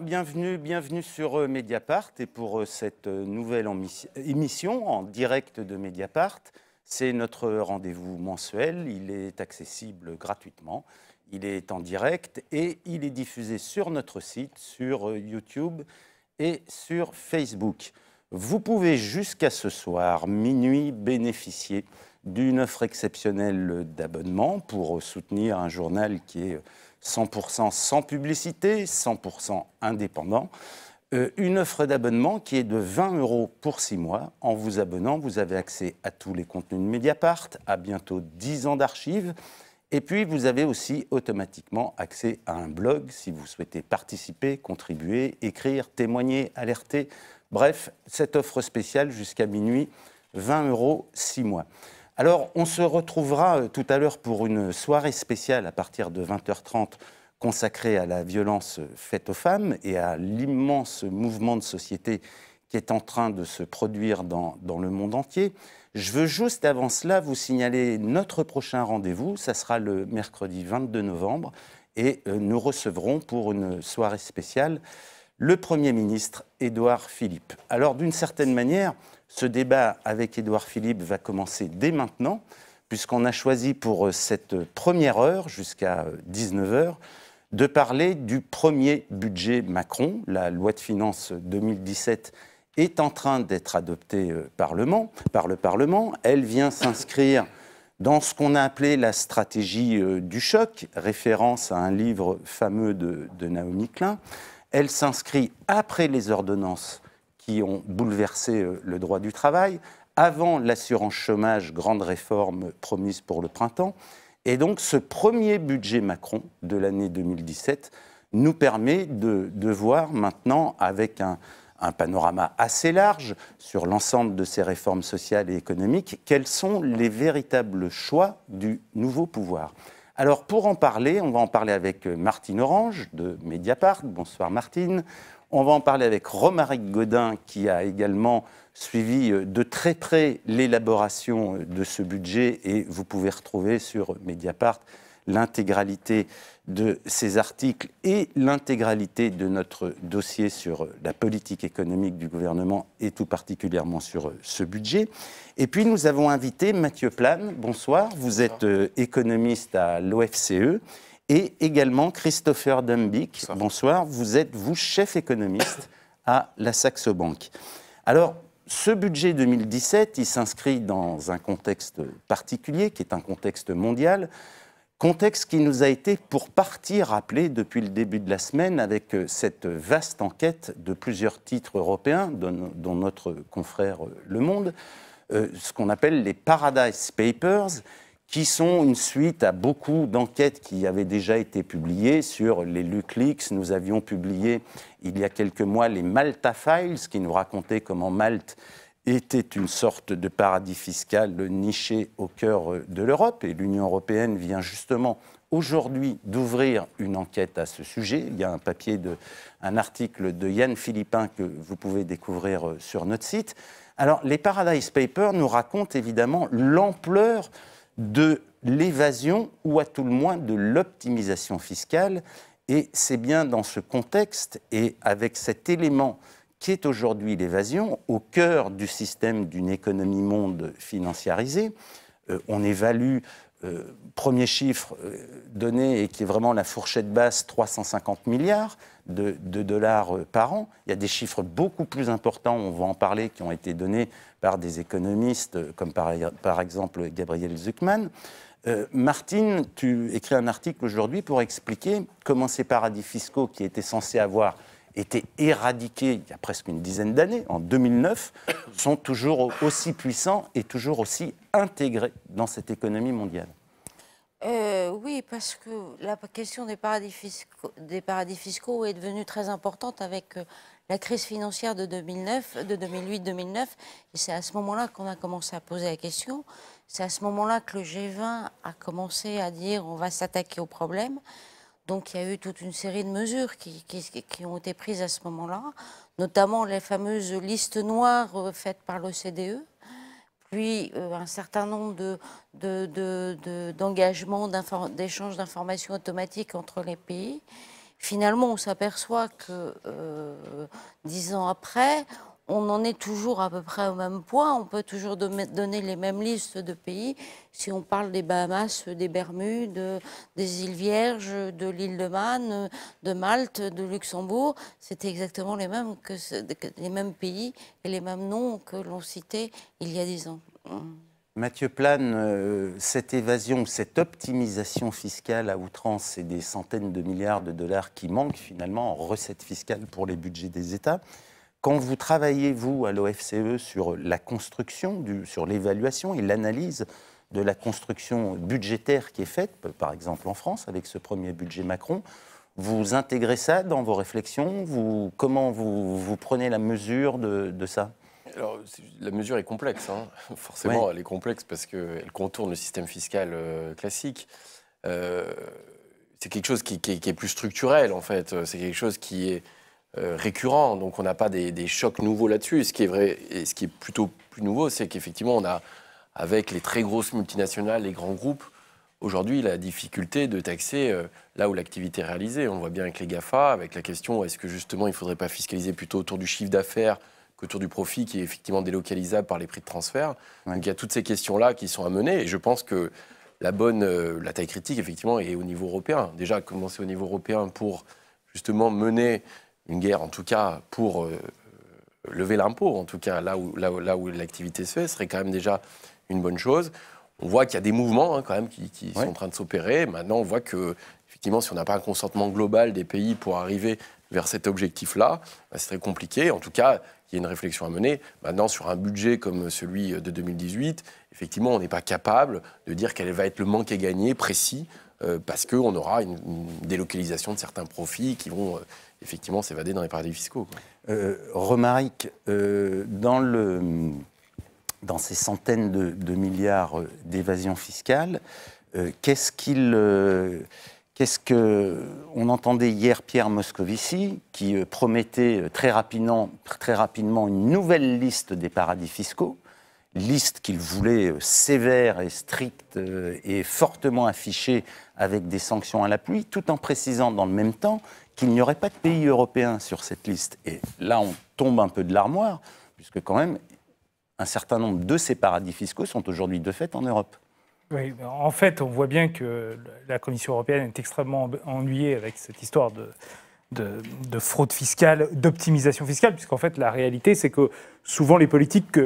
Bienvenue sur Mediapart et pour cette nouvelle émission en direct de Mediapart. C'est notre rendez-vous mensuel, il est accessible gratuitement, il est en direct et il est diffusé sur notre site, sur YouTube et sur Facebook. Vous pouvez jusqu'à ce soir, minuit, bénéficier d'une offre exceptionnelle d'abonnement pour soutenir un journal qui est 100% sans publicité, 100% indépendant. Une offre d'abonnement qui est de 20 € pour 6 mois. En vous abonnant, vous avez accès à tous les contenus de Mediapart, à bientôt 10 ans d'archives. Et puis, vous avez aussi automatiquement accès à un blog si vous souhaitez participer, contribuer, écrire, témoigner, alerter. Bref, cette offre spéciale jusqu'à minuit, 20 €, 6 mois. Alors, on se retrouvera tout à l'heure pour une soirée spéciale à partir de 20h30 consacrée à la violence faite aux femmes et à l'immense mouvement de société qui est en train de se produire dans le monde entier. Je veux juste avant cela vous signaler notre prochain rendez-vous. Ça sera le mercredi 22 novembre et nous recevrons pour une soirée spéciale le Premier ministre Édouard Philippe. Alors, d'une certaine manière, ce débat avec Édouard Philippe va commencer dès maintenant, puisqu'on a choisi pour cette première heure, jusqu'à 19h, de parler du premier budget Macron. La loi de finances 2017 est en train d'être adoptée par le Parlement. Elle vient s'inscrire dans ce qu'on a appelé la stratégie du choc, référence à un livre fameux de Naomi Klein. Elle s'inscrit après les ordonnances qui ont bouleversé le droit du travail, avant l'assurance chômage, grande réforme promise pour le printemps. Et donc ce premier budget Macron de l'année 2017 nous permet de voir maintenant, avec un panorama assez large sur l'ensemble de ces réformes sociales et économiques, quels sont les véritables choix du nouveau pouvoir. Alors pour en parler, on va en parler avec Martine Orange de Mediapart. Bonsoir Martine. On va en parler avec Romaric Gaudin qui a également suivi de très près l'élaboration de ce budget et vous pouvez retrouver sur Mediapart l'intégralité de ces articles et l'intégralité de notre dossier sur la politique économique du gouvernement et tout particulièrement sur ce budget. Et puis nous avons invité Mathieu Plane. Bonsoir, vous êtes économiste à l'OFCE. Et également Christopher Dumbick. Bonsoir, vous êtes, chef économiste à la Saxo Bank. Alors, ce budget 2017, il s'inscrit dans un contexte particulier, qui est un contexte mondial, contexte qui nous a été pour partie rappelé depuis le début de la semaine avec cette vaste enquête de plusieurs titres européens, dont notre confrère Le Monde, ce qu'on appelle les Paradise Papers, qui sont une suite à beaucoup d'enquêtes qui avaient déjà été publiées sur les LuxLeaks. Nous avions publié il y a quelques mois les Malta Files, qui nous racontaient comment Malte était une sorte de paradis fiscal niché au cœur de l'Europe. Et l'Union européenne vient justement aujourd'hui d'ouvrir une enquête à ce sujet. Il y a un article de Yann Philippin que vous pouvez découvrir sur notre site. Alors, les Paradise Papers nous racontent évidemment l'ampleur de l'évasion ou à tout le moins de l'optimisation fiscale. Et c'est bien dans ce contexte et avec cet élément qui est aujourd'hui l'évasion, au cœur du système d'une économie monde financiarisée. On évalue, premier chiffre donné et qui est vraiment la fourchette basse, 350 milliards de dollars par an. Il y a des chiffres beaucoup plus importants, on va en parler, qui ont été donnés par des économistes comme par exemple Gabriel Zucman. Martine, tu écris un article aujourd'hui pour expliquer comment ces paradis fiscaux qui étaient censés avoir été éradiqués il y a presque une dizaine d'années, en 2009, sont toujours aussi puissants et toujours aussi intégrés dans cette économie mondiale. Oui, parce que la question des paradis fiscaux est devenue très importante avec la crise financière de 2008-2009. Et c'est à ce moment-là qu'on a commencé à poser la question. C'est à ce moment-là que le G20 a commencé à dire on va s'attaquer au problème. Donc il y a eu toute une série de mesures qui ont été prises à ce moment-là, notamment les fameuses listes noires faites par l'OCDE. Puis un certain nombre d'engagements d'échange d'informations automatiques entre les pays. finalement, on s'aperçoit que 10 ans après, on en est toujours à peu près au même point. On peut toujours donner les mêmes listes de pays. Si on parle des Bahamas, des Bermudes, des îles Vierges, de l'île de Man, de Malte, de Luxembourg, c'est exactement les mêmes, les mêmes pays et les mêmes noms que l'on citait il y a 10 ans. Mathieu Plane, cette évasion, cette optimisation fiscale à outrance, c'est des centaines de milliards de dollars qui manquent finalement en recettes fiscales pour les budgets des États. Quand vous travaillez, vous, à l'OFCE, sur la construction, sur l'évaluation et l'analyse de la construction budgétaire qui est faite, par exemple en France, avec ce premier budget Macron, vous intégrez ça dans vos réflexions? Comment vous prenez la mesure de ça? Alors, la mesure est complexe, hein. Forcément, elle est complexe parce qu'elle contourne le système fiscal classique. C'est quelque chose qui est plus structurel, en fait. C'est quelque chose qui est récurrent, donc on n'a pas des chocs nouveaux là-dessus. Ce qui est vrai, et ce qui est plutôt plus nouveau, c'est qu'effectivement, on a, avec les très grosses multinationales, les grands groupes, aujourd'hui, la difficulté de taxer là où l'activité est réalisée. On voit bien avec les GAFA, avec la question, est-ce que justement, il ne faudrait pas fiscaliser plutôt autour du chiffre d'affaires qu'autour du profit qui est effectivement délocalisable par les prix de transfert. Donc il y a toutes ces questions-là qui sont à mener et je pense que la taille critique, effectivement, est au niveau européen. Déjà, commencer au niveau européen pour justement mener une guerre, en tout cas pour lever l'impôt, en tout cas là où l'activité se fait, serait quand même déjà une bonne chose. On voit qu'il y a des mouvements quand même qui sont en train de s'opérer. Maintenant, on voit que effectivement, si on n'a pas un consentement global des pays pour arriver vers cet objectif-là, c'est très compliqué. En tout cas, il y a une réflexion à mener. Maintenant, sur un budget comme celui de 2018, effectivement, on n'est pas capable de dire quel va être le manque à gagner précis, parce qu'on aura une délocalisation de certains profits qui vont effectivement s'évader dans les paradis fiscaux. Romaric, dans ces centaines de milliards d'évasion fiscale, on entendait hier Pierre Moscovici qui promettait très rapidement une nouvelle liste des paradis fiscaux, liste qu'il voulait sévère et stricte et fortement affichée avec des sanctions à l'appui, tout en précisant dans le même temps qu'il n'y aurait pas de pays européens sur cette liste. Et là, on tombe un peu de l'armoire, puisque quand même, un certain nombre de ces paradis fiscaux sont aujourd'hui de fait en Europe. Oui, en fait, on voit bien que la Commission européenne est extrêmement ennuyée avec cette histoire de fraude fiscale, d'optimisation fiscale, puisqu'en fait, la réalité, c'est que souvent les politiques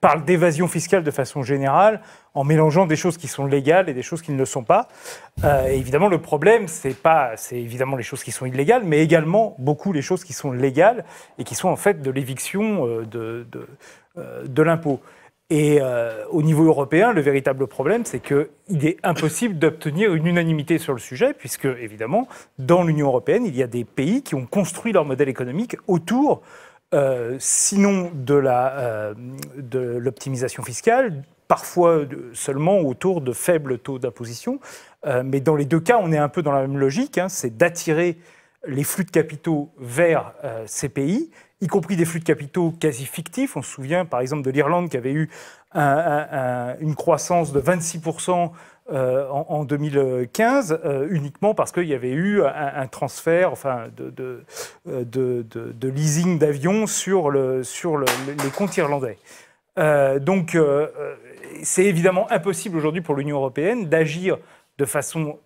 parlent d'évasion fiscale de façon générale, en mélangeant des choses qui sont légales et des choses qui ne le sont pas. Et évidemment, le problème, c'est évidemment les choses qui sont illégales, mais également beaucoup les choses qui sont légales et qui sont en fait de l'éviction de l'impôt. Et au niveau européen, le véritable problème, c'est qu'il est impossible d'obtenir une unanimité sur le sujet, puisque, évidemment, dans l'Union européenne, il y a des pays qui ont construit leur modèle économique autour, sinon de l'optimisation fiscale, parfois seulement autour de faibles taux d'imposition. Mais dans les deux cas, on est un peu dans la même logique, hein, c'est d'attirer les flux de capitaux vers ces pays, y compris des flux de capitaux quasi fictifs. On se souvient par exemple de l'Irlande qui avait eu une croissance de 26% en 2015, uniquement parce qu'il y avait eu un transfert de leasing d'avions sur les comptes irlandais. Donc c'est évidemment impossible aujourd'hui pour l'Union européenne d'agir de façon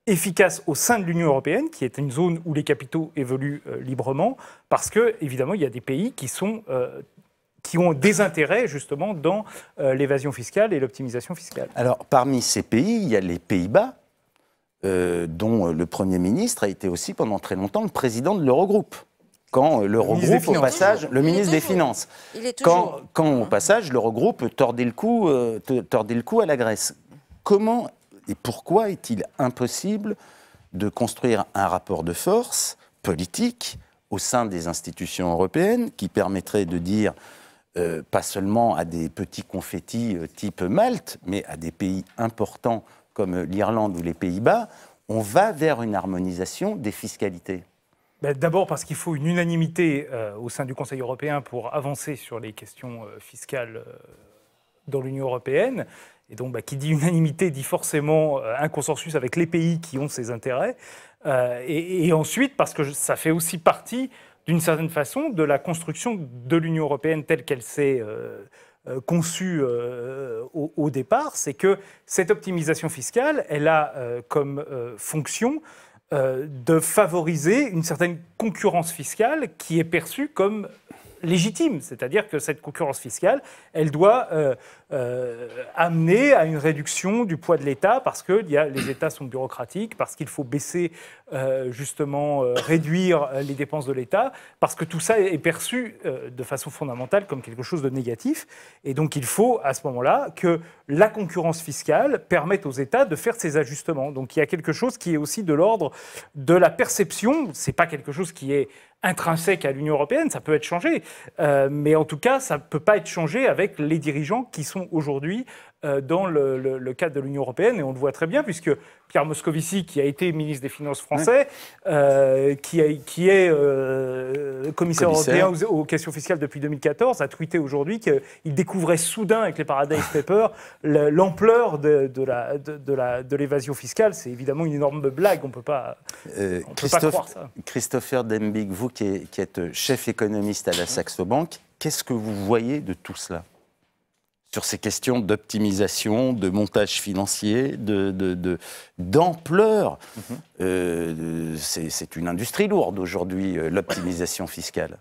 efficace au sein de l'Union européenne, qui est une zone où les capitaux évoluent librement, parce que évidemment il y a des pays qui ont des intérêts justement dans l'évasion fiscale et l'optimisation fiscale. Alors parmi ces pays, il y a les Pays-Bas, dont le Premier ministre a été aussi pendant très longtemps le président de l'Eurogroupe. Quand l'Eurogroupe, au passage, le ministre des Finances, quand au passage l'Eurogroupe tordait le cou à la Grèce. Comment et pourquoi est-il impossible de construire un rapport de force politique au sein des institutions européennes qui permettrait de dire, pas seulement à des petits confettis type Malte, mais à des pays importants comme l'Irlande ou les Pays-Bas, on va vers une harmonisation des fiscalités? D'abord parce qu'il faut une unanimité au sein du Conseil européen pour avancer sur les questions fiscales dans l'Union européenne. Et donc, qui dit unanimité dit forcément un consensus avec les pays qui ont ces intérêts. Et ensuite, parce que ça fait aussi partie, d'une certaine façon, de la construction de l'Union européenne telle qu'elle s'est conçue au départ, c'est que cette optimisation fiscale, elle a comme fonction de favoriser une certaine concurrence fiscale qui est perçue comme légitime. C'est-à-dire que cette concurrence fiscale, elle doit amener à une réduction du poids de l'État parce que les États sont bureaucratiques, parce qu'il faut baisser, réduire les dépenses de l'État, parce que tout ça est perçu de façon fondamentale comme quelque chose de négatif. Et donc il faut à ce moment-là que la concurrence fiscale permette aux États de faire ces ajustements. Donc il y a quelque chose qui est aussi de l'ordre de la perception. Ce n'est pas quelque chose qui est intrinsèque à l'Union européenne, ça peut être changé, mais en tout cas, ça ne peut pas être changé avec les dirigeants qui sont aujourd'hui dans le cadre de l'Union européenne, et on le voit très bien, puisque Pierre Moscovici, qui a été ministre des Finances français, qui est commissaire européen aux questions fiscales depuis 2014, a tweeté aujourd'hui qu'il découvrait soudain, avec les Paradise Papers, l'ampleur de l'évasion fiscale. C'est évidemment une énorme blague, on ne peut pas croire ça. Christopher Dembig, vous qui êtes chef économiste à la Saxo Bank, qu'est-ce que vous voyez de tout cela ? Sur ces questions d'optimisation, de montage financier, d'ampleur. C'est une industrie lourde aujourd'hui, l'optimisation fiscale.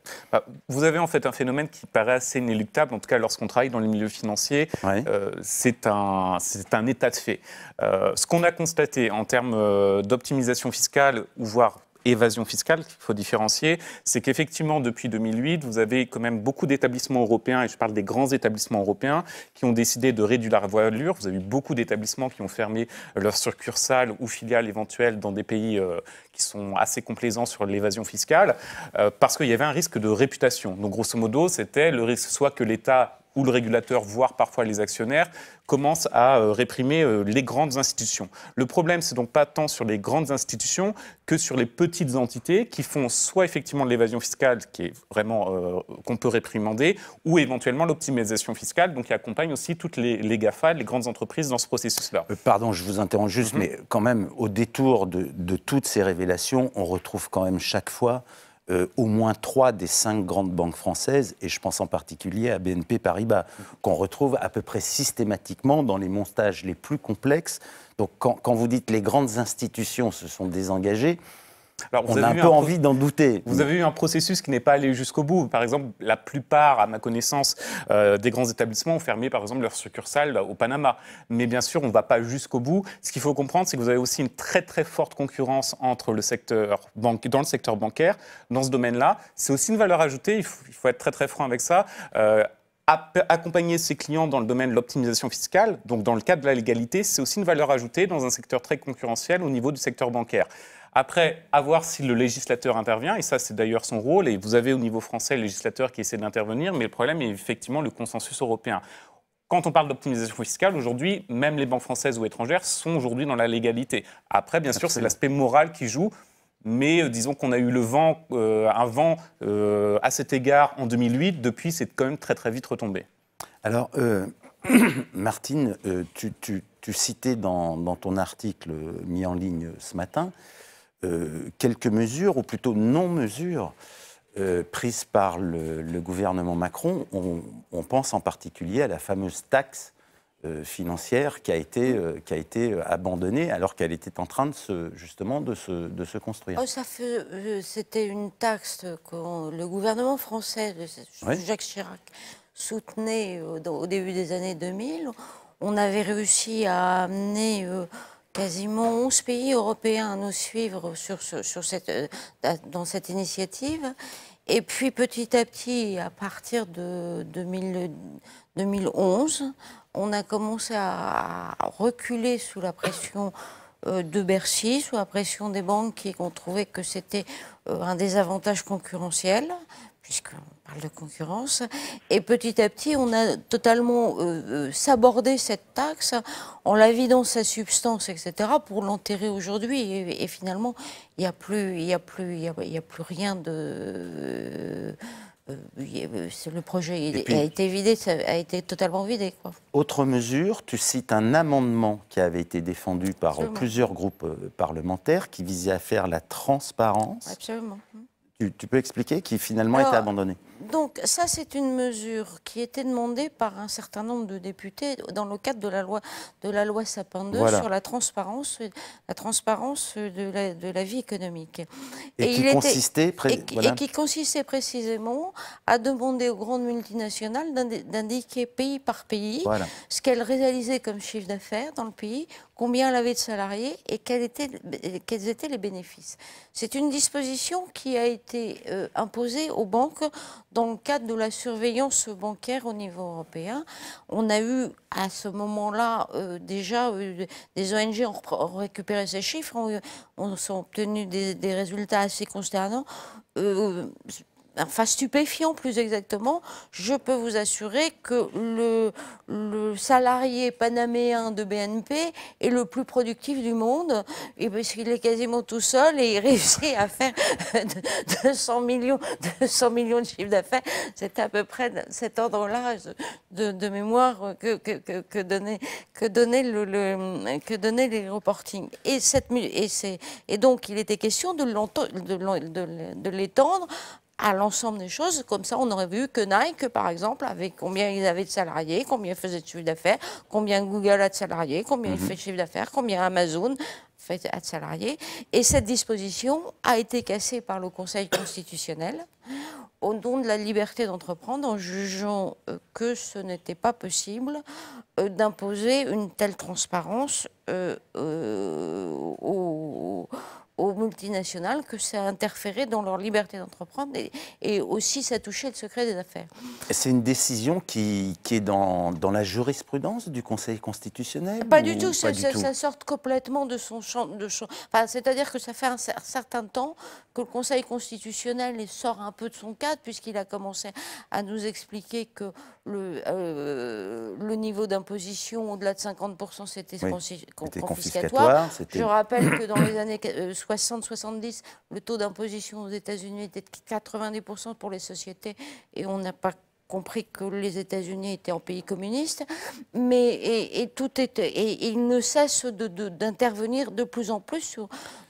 Vous avez en fait un phénomène qui paraît assez inéluctable, en tout cas lorsqu'on travaille dans le milieu financier. Ouais. C'est un état de fait. Ce qu'on a constaté en termes d'optimisation fiscale, ou voire évasion fiscale, qu'il faut différencier, c'est qu'effectivement, depuis 2008, vous avez quand même beaucoup d'établissements européens, et je parle des grands établissements européens, qui ont décidé de réduire la voilure. Vous avez eu beaucoup d'établissements qui ont fermé leurs succursales ou filiales éventuelles dans des pays qui sont assez complaisants sur l'évasion fiscale, parce qu'il y avait un risque de réputation. Donc, grosso modo, c'était le risque soit que l'État ou le régulateur, voire parfois les actionnaires, commencent à réprimer les grandes institutions. Le problème, c'est donc pas tant sur les grandes institutions que sur les petites entités qui font soit effectivement de l'évasion fiscale, qui est vraiment qu'on peut réprimander, ou éventuellement l'optimisation fiscale, donc qui accompagne aussi toutes les GAFA, les grandes entreprises dans ce processus-là. Pardon, je vous interromps juste, mais quand même, au détour de toutes ces révélations, on retrouve quand même chaque fois au moins 3 des 5 grandes banques françaises, et je pense en particulier à BNP Paribas, qu'on retrouve à peu près systématiquement dans les montages les plus complexes. Donc quand vous dites les grandes institutions se sont désengagées, alors, on a un peu envie d'en douter. Vous avez eu un processus qui n'est pas allé jusqu'au bout. Par exemple, la plupart, à ma connaissance, des grands établissements ont fermé, par exemple, leur succursale au Panama. Mais bien sûr, on ne va pas jusqu'au bout. Ce qu'il faut comprendre, c'est que vous avez aussi une très, très forte concurrence entre le secteur dans le secteur bancaire. Dans ce domaine-là, c'est aussi une valeur ajoutée. Il faut être très, très franc avec ça. Accompagner ses clients dans le domaine de l'optimisation fiscale, donc dans le cadre de la légalité, c'est aussi une valeur ajoutée dans un secteur très concurrentiel au niveau du secteur bancaire. Après, à voir si le législateur intervient, et ça c'est d'ailleurs son rôle, et vous avez au niveau français le législateur qui essaie d'intervenir, mais le problème est effectivement le consensus européen. Quand on parle d'optimisation fiscale, aujourd'hui, même les banques françaises ou étrangères sont aujourd'hui dans la légalité. Après, bien sûr, c'est l'aspect moral qui joue, mais disons qu'on a eu un vent à cet égard en 2008, depuis c'est quand même très très vite retombé. Alors, Martine, tu citais dans ton article mis en ligne ce matin, quelques mesures, ou plutôt non-mesures, prises par le gouvernement Macron. On pense en particulier à la fameuse taxe financière qui a été abandonnée alors qu'elle était en train de se construire. C'était une taxe que le gouvernement français, Jacques Chirac, soutenait au début des années 2000. On avait réussi à amener quasiment 11 pays européens à nous suivre dans cette initiative. Et puis petit à petit, à partir de 2011, on a commencé à reculer sous la pression de Bercy, sous la pression des banques qui ont trouvé que c'était un désavantage concurrentiel, puisqu'on parle de concurrence. Et petit à petit, on a totalement sabordé cette taxe en la vidant sa substance, etc., pour l'enterrer aujourd'hui. Et finalement, il n'y a plus rien le projet a été vidé, ça a été totalement vidé, quoi. Autre mesure, tu cites un amendement qui avait été défendu par Absolument. plusieurs groupes parlementaires qui visait à faire la transparence. Absolument. Tu peux expliquer, qui finalement a été abandonné? Donc ça, c'est une mesure qui était demandée par un certain nombre de députés dans le cadre de la loi Sapin 2 Voilà. sur la transparence de la vie économique. Et qui consistait, et qui consistait précisément à demander aux grandes multinationales d'indiquer pays par pays ce qu'elles réalisaient comme chiffre d'affaires dans le pays, combien elle avait de salariés et quels étaient les bénéfices. C'est une disposition qui a été imposée aux banques dans le cadre de la surveillance bancaire au niveau européen. On a eu à ce moment-là déjà des ONG ont récupéré ces chiffres, ont obtenu des résultats assez consternants. Enfin, stupéfiant plus exactement. Je peux vous assurer que le salarié panaméen de BNP est le plus productif du monde, et parce qu'il est quasiment tout seul et il réussit à faire 200 millions de chiffre d'affaires. C'est à peu près cet ordre-là de mémoire que donnaient les reportings. Et donc, il était question de l'étendre à l'ensemble des choses. Comme ça, on aurait vu que Nike, par exemple, avec combien ils avaient de salariés, combien ils faisaient de chiffre d'affaires, combien Google a de salariés, combien il fait de chiffre d'affaires, combien Amazon a de salariés. Et cette disposition a été cassée par le Conseil constitutionnel au nom de la liberté d'entreprendre, en jugeant que ce n'était pas possible d'imposer une telle transparence aux multinationales, que ça interférait dans leur liberté d'entreprendre et aussi ça touchait le secret des affaires. C'est une décision qui est dans la jurisprudence du Conseil constitutionnel? Pas du tout, ça sort complètement de son champ. Enfin, c'est-à-dire que ça fait un certain temps que le Conseil constitutionnel sort un peu de son cadre, puisqu'il a commencé à nous expliquer que le niveau d'imposition au-delà de 50%, c'était confiscatoire. Je rappelle que dans les années 60-70, le taux d'imposition aux États-Unis était de 90% pour les sociétés, et on n'a pas compris que les États-Unis étaient en pays communiste, et il ne cesse d'intervenir de plus en plus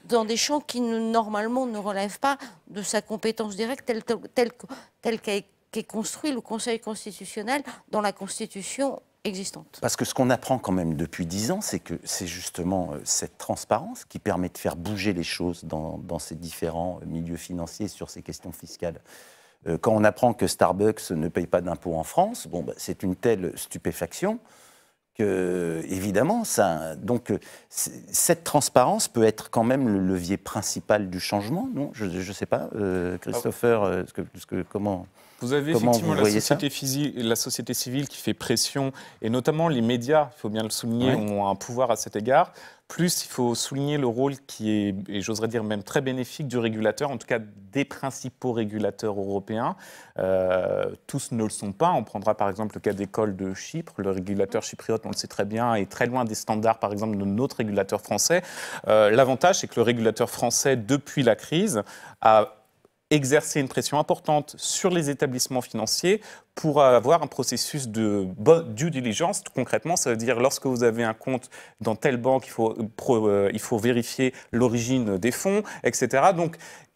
dans des champs qui normalement ne relèvent pas de sa compétence directe telle qu'est construit le Conseil constitutionnel dans la Constitution existante. Parce que ce qu'on apprend quand même depuis 10 ans, c'est que c'est justement cette transparence qui permet de faire bouger les choses dans ces différents milieux financiers sur ces questions fiscales. Quand on apprend que Starbucks ne paye pas d'impôts en France, bon, c'est une telle stupéfaction que, évidemment, cette transparence peut être quand même le levier principal du changement, non? Je ne sais pas, Christopher, comment... Vous avez effectivement la société civile qui fait pression, et notamment les médias, il faut bien le souligner, ont un pouvoir à cet égard. Plus, il faut souligner le rôle qui est, et j'oserais dire même très bénéfique, du régulateur, en tout cas des principaux régulateurs européens. Tous ne le sont pas. On prendra par exemple le cas d'école de Chypre. Le régulateur chypriote, on le sait très bien, est très loin des standards, par exemple, de notre régulateur français. L'avantage, c'est que le régulateur français, depuis la crise, a exercer une pression importante sur les établissements financiers pour avoir un processus de due diligence. Concrètement, ça veut dire lorsque vous avez un compte dans telle banque, il faut vérifier l'origine des fonds, etc.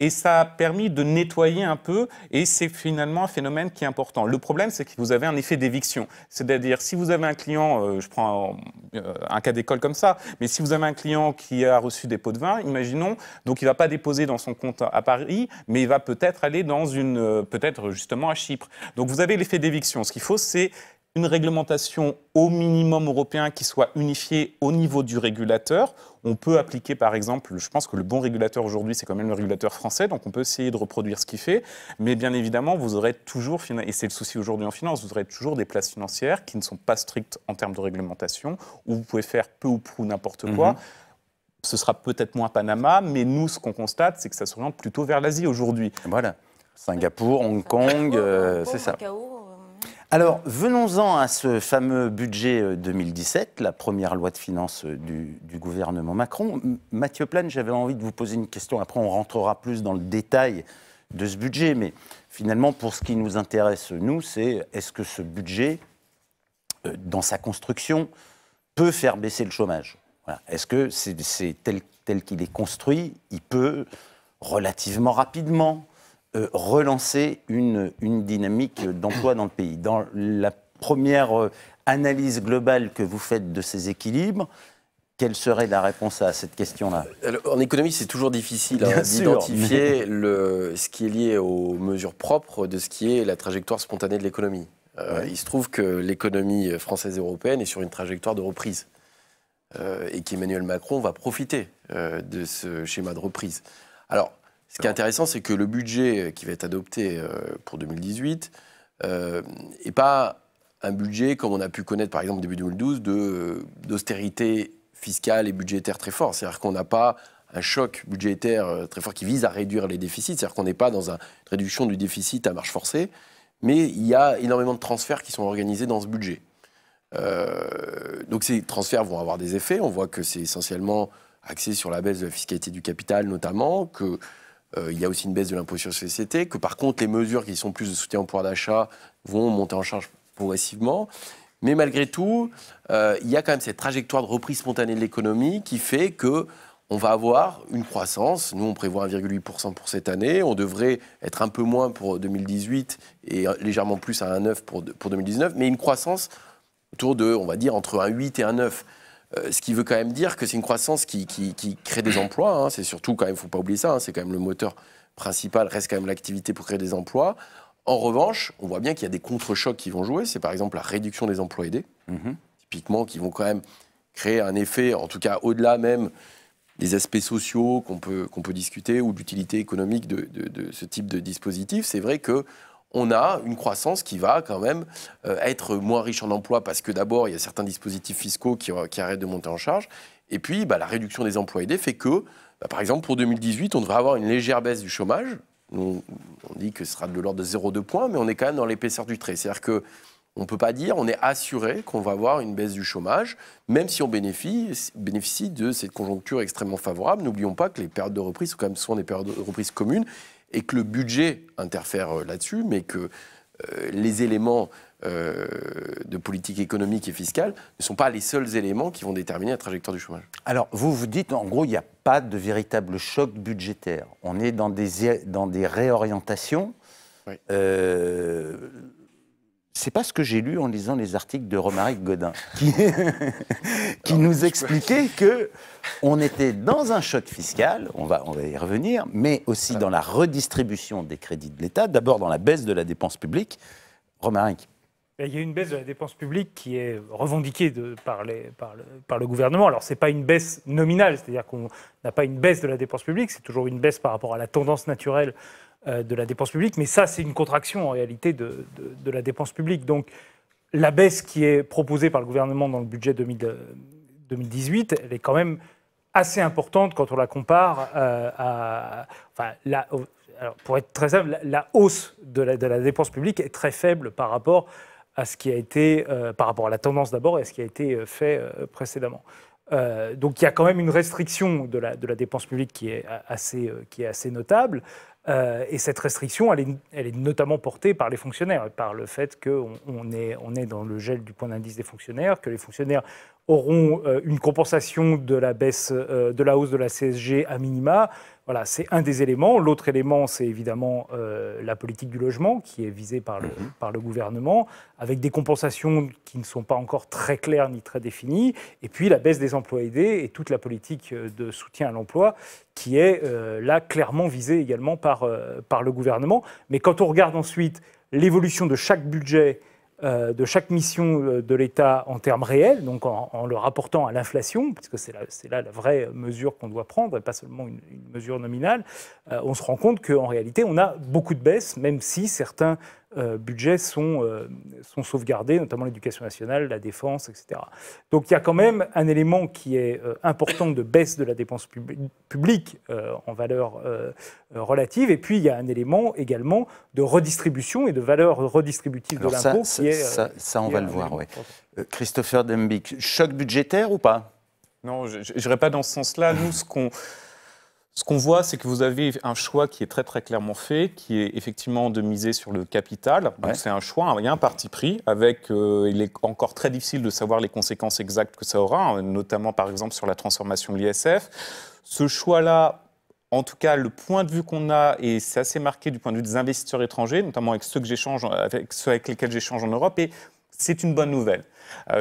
Et ça a permis de nettoyer un peu, et c'est finalement un phénomène qui est important. Le problème, c'est que vous avez un effet d'éviction. C'est-à-dire, si vous avez un client, je prends un cas d'école comme ça, mais si vous avez un client qui a reçu des pots de vin, imaginons, donc il ne va pas déposer dans son compte à Paris, mais il va peut-être aller peut-être justement à Chypre. Donc vous avez l'effet d'éviction. Ce qu'il faut, c'est une réglementation au minimum européen qui soit unifiée au niveau du régulateur. On peut appliquer, par exemple, je pense que le bon régulateur aujourd'hui, c'est quand même le régulateur français, donc on peut essayer de reproduire ce qu'il fait, mais bien évidemment, vous aurez toujours, et c'est le souci aujourd'hui en finance, vous aurez toujours des places financières qui ne sont pas strictes en termes de réglementation, où vous pouvez faire peu ou prou n'importe quoi. Ce sera peut-être moins Panama, mais nous, ce qu'on constate, c'est que ça s'oriente plutôt vers l'Asie aujourd'hui. Voilà. Singapour, Hong Kong, c'est ça. Alors, venons-en à ce fameux budget 2017, la première loi de finances du gouvernement Macron. Mathieu Plane, j'avais envie de vous poser une question. Après, on rentrera plus dans le détail de ce budget. Mais finalement, pour ce qui nous intéresse, nous, c'est est-ce que ce budget, dans sa construction, peut faire baisser le chômage? Voilà. Est-ce que c'est tel qu'il est construit, il peut relativement rapidement relancer une dynamique d'emploi dans le pays? Dans la première analyse globale que vous faites de ces équilibres, quelle serait la réponse à cette question-là? En économie, c'est toujours difficile d'identifier ce qui est lié aux mesures propres de ce qui est la trajectoire spontanée de l'économie. Il se trouve que l'économie française et européenne est sur une trajectoire de reprise et qu'Emmanuel Macron va profiter de ce schéma de reprise. Alors, ce qui est intéressant, c'est que le budget qui va être adopté pour 2018 n'est pas un budget comme on a pu connaître par exemple début 2012 d'austérité fiscale et budgétaire très fort. C'est-à-dire qu'on n'a pas un choc budgétaire très fort qui vise à réduire les déficits. C'est-à-dire qu'on n'est pas dans une réduction du déficit à marche forcée, mais il y a énormément de transferts qui sont organisés dans ce budget. Donc ces transferts vont avoir des effets. On voit que c'est essentiellement axé sur la baisse de la fiscalité du capital notamment, qu'il y a aussi une baisse de l'impôt sur les sociétés, que par contre les mesures qui sont plus de soutien au pouvoir d'achat vont monter en charge progressivement. Mais malgré tout, il y a quand même cette trajectoire de reprise spontanée de l'économie qui fait qu'on va avoir une croissance. Nous, on prévoit 1,8% pour cette année. On devrait être un peu moins pour 2018 et légèrement plus à 1,9% pour 2019. Mais une croissance autour de, on va dire, entre 1,8 et 1,9%. Ce qui veut quand même dire que c'est une croissance qui crée des emplois. Hein. C'est surtout, quand même, il ne faut pas oublier ça, hein, c'est quand même le moteur principal, reste quand même l'activité pour créer des emplois. En revanche, on voit bien qu'il y a des contre-chocs qui vont jouer. C'est par exemple la réduction des emplois aidés, typiquement, qui vont quand même créer un effet, en tout cas au-delà même des aspects sociaux qu'on peut discuter ou d'utilité économique de ce type de dispositif. C'est vrai qu'on a une croissance qui va quand même être moins riche en emplois parce que d'abord, il y a certains dispositifs fiscaux qui arrêtent de monter en charge. Et puis, la réduction des emplois aidés fait que, par exemple, pour 2018, on devrait avoir une légère baisse du chômage. On dit que ce sera de l'ordre de 0,2 points, mais on est quand même dans l'épaisseur du trait. C'est-à-dire qu'on ne peut pas dire, on est assuré qu'on va avoir une baisse du chômage, même si on bénéficie de cette conjoncture extrêmement favorable. N'oublions pas que les périodes de reprise sont quand même souvent des périodes de reprise communes et que le budget interfère là-dessus, mais que les éléments de politique économique et fiscale ne sont pas les seuls éléments qui vont déterminer la trajectoire du chômage. Alors, vous dites, en gros, il n'y a pas de véritable choc budgétaire. On est dans des réorientations. Oui. C'est pas ce que j'ai lu en lisant les articles de Romaric Godin, qui nous expliquait qu'on était dans un choc fiscal, on va y revenir, mais aussi dans la redistribution des crédits de l'État, d'abord dans la baisse de la dépense publique. Romaric. Il y a une baisse de la dépense publique qui est revendiquée par le gouvernement. Alors, ce n'est pas une baisse nominale, c'est-à-dire qu'on n'a pas une baisse de la dépense publique, c'est toujours une baisse par rapport à la tendance naturelle de la dépense publique, mais ça, c'est une contraction en réalité de la dépense publique. Donc, la baisse qui est proposée par le gouvernement dans le budget 2018, elle est quand même assez importante quand on la compare alors, pour être très simple, la hausse de la dépense publique est très faible par rapport à ce qui a été, par rapport à la tendance d'abord et à ce qui a été fait précédemment. Donc il y a quand même une restriction de la dépense publique qui est assez notable. Et cette restriction, elle est notamment portée par les fonctionnaires, par le fait qu'on est dans le gel du point d'indice des fonctionnaires, que les fonctionnaires auront une compensation de la baisse, de la hausse de la CSG à minima. Voilà, c'est un des éléments. L'autre élément, c'est évidemment la politique du logement qui est visée par le gouvernement, avec des compensations qui ne sont pas encore très claires ni très définies. Et puis la baisse des emplois aidés et toute la politique de soutien à l'emploi qui est là clairement visée également par le gouvernement. Mais quand on regarde ensuite l'évolution de chaque budget, de chaque mission de l'État en termes réels, donc en le rapportant à l'inflation, parce que c'est là la vraie mesure qu'on doit prendre, et pas seulement une mesure nominale, on se rend compte qu'en réalité, on a beaucoup de baisses, même si certains budgets sont sauvegardés, notamment l'éducation nationale, la défense, etc. Donc il y a quand même un élément qui est important de baisse de la dépense publique en valeur relative, et puis il y a un élément également de redistribution et de valeur redistributive de l'impôt qui est... Ça, on va le voir, oui. Christopher Dembick, choc budgétaire ou pas? Non, je n'irai pas dans ce sens-là. Nous, Ce qu'on voit, c'est que vous avez un choix qui est très très clairement fait, qui est effectivement de miser sur le capital. Donc c'est un choix, il y a un parti pris, avec, il est encore très difficile de savoir les conséquences exactes que ça aura, notamment par exemple sur la transformation de l'ISF. Ce choix-là, en tout cas, le point de vue qu'on a, et c'est assez marqué du point de vue des investisseurs étrangers, notamment avec ceux avec lesquels j'échange en Europe, et c'est une bonne nouvelle.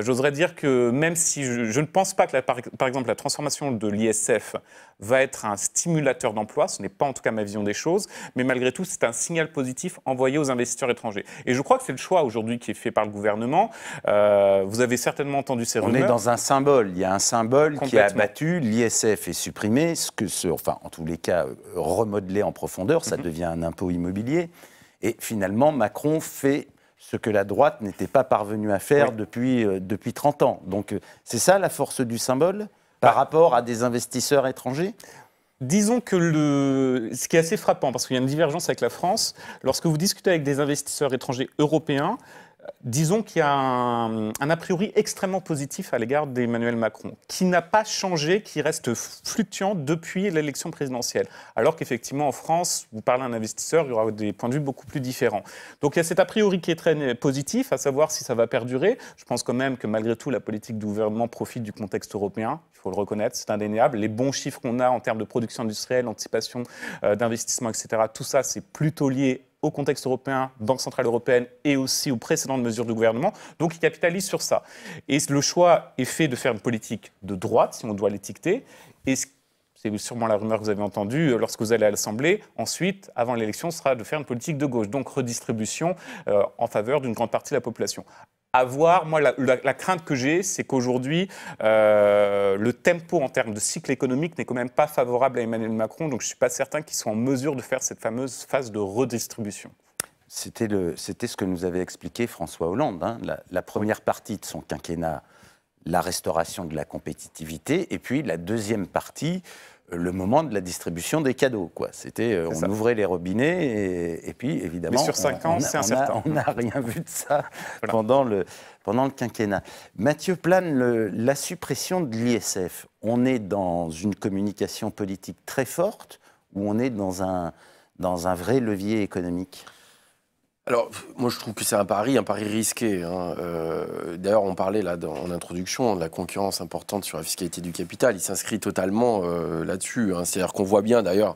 J'oserais dire que même si je ne pense pas que, par exemple, la transformation de l'ISF va être un stimulateur d'emploi, ce n'est pas en tout cas ma vision des choses, mais malgré tout, c'est un signal positif envoyé aux investisseurs étrangers. Et je crois que c'est le choix aujourd'hui qui est fait par le gouvernement. Vous avez certainement entendu ces rumeurs. On est dans un symbole. Il y a un symbole qui est abattu, l'ISF est supprimé, enfin, en tous les cas, remodelé en profondeur, ça devient un impôt immobilier. Et finalement, Macron fait ce que la droite n'était pas parvenue à faire depuis 30 ans. Donc c'est ça la force du symbole par rapport à des investisseurs étrangers ? Disons que ce qui est assez frappant, parce qu'il y a une divergence avec la France, lorsque vous discutez avec des investisseurs étrangers européens, disons qu'il y a un a priori extrêmement positif à l'égard d'Emmanuel Macron, qui n'a pas changé, qui reste fluctuant depuis l'élection présidentielle. Alors qu'effectivement, en France, vous parlez à un investisseur, il y aura des points de vue beaucoup plus différents. Donc il y a cet a priori qui est très positif, à savoir si ça va perdurer. Je pense quand même que malgré tout, la politique du gouvernement profite du contexte européen. Il faut le reconnaître, c'est indéniable. Les bons chiffres qu'on a en termes de production industrielle, anticipation d'investissement, etc., tout ça, c'est plutôt lié au contexte européen, Banque centrale européenne et aussi aux précédentes mesures du gouvernement. Donc, il capitalise sur ça. Et le choix est fait de faire une politique de droite, si on doit l'étiqueter. Et c'est sûrement la rumeur que vous avez entendue lorsque vous allez à l'Assemblée. Ensuite, avant l'élection, sera de faire une politique de gauche. Donc, redistribution en faveur d'une grande partie de la population. À voir, moi, la crainte que j'ai, c'est qu'aujourd'hui, le tempo en termes de cycle économique n'est quand même pas favorable à Emmanuel Macron, donc je ne suis pas certain qu'ils soient en mesure de faire cette fameuse phase de redistribution. C'était ce que nous avait expliqué François Hollande. Hein. La première partie de son quinquennat, la restauration de la compétitivité, et puis la deuxième partie, le moment de la distribution des cadeaux. C'était, on ouvrait les robinets et puis évidemment, mais sur 5 ans, c'est incertain. On n'a rien vu de ça pendant le quinquennat. Mathieu Plane, la suppression de l'ISF, on est dans une communication politique très forte ou on est dans un vrai levier économique ? Alors, moi, je trouve que c'est un pari risqué. Hein. D'ailleurs, on parlait là en introduction de la concurrence importante sur la fiscalité du capital. Il s'inscrit totalement là-dessus. Hein. C'est-à-dire qu'on voit bien, d'ailleurs,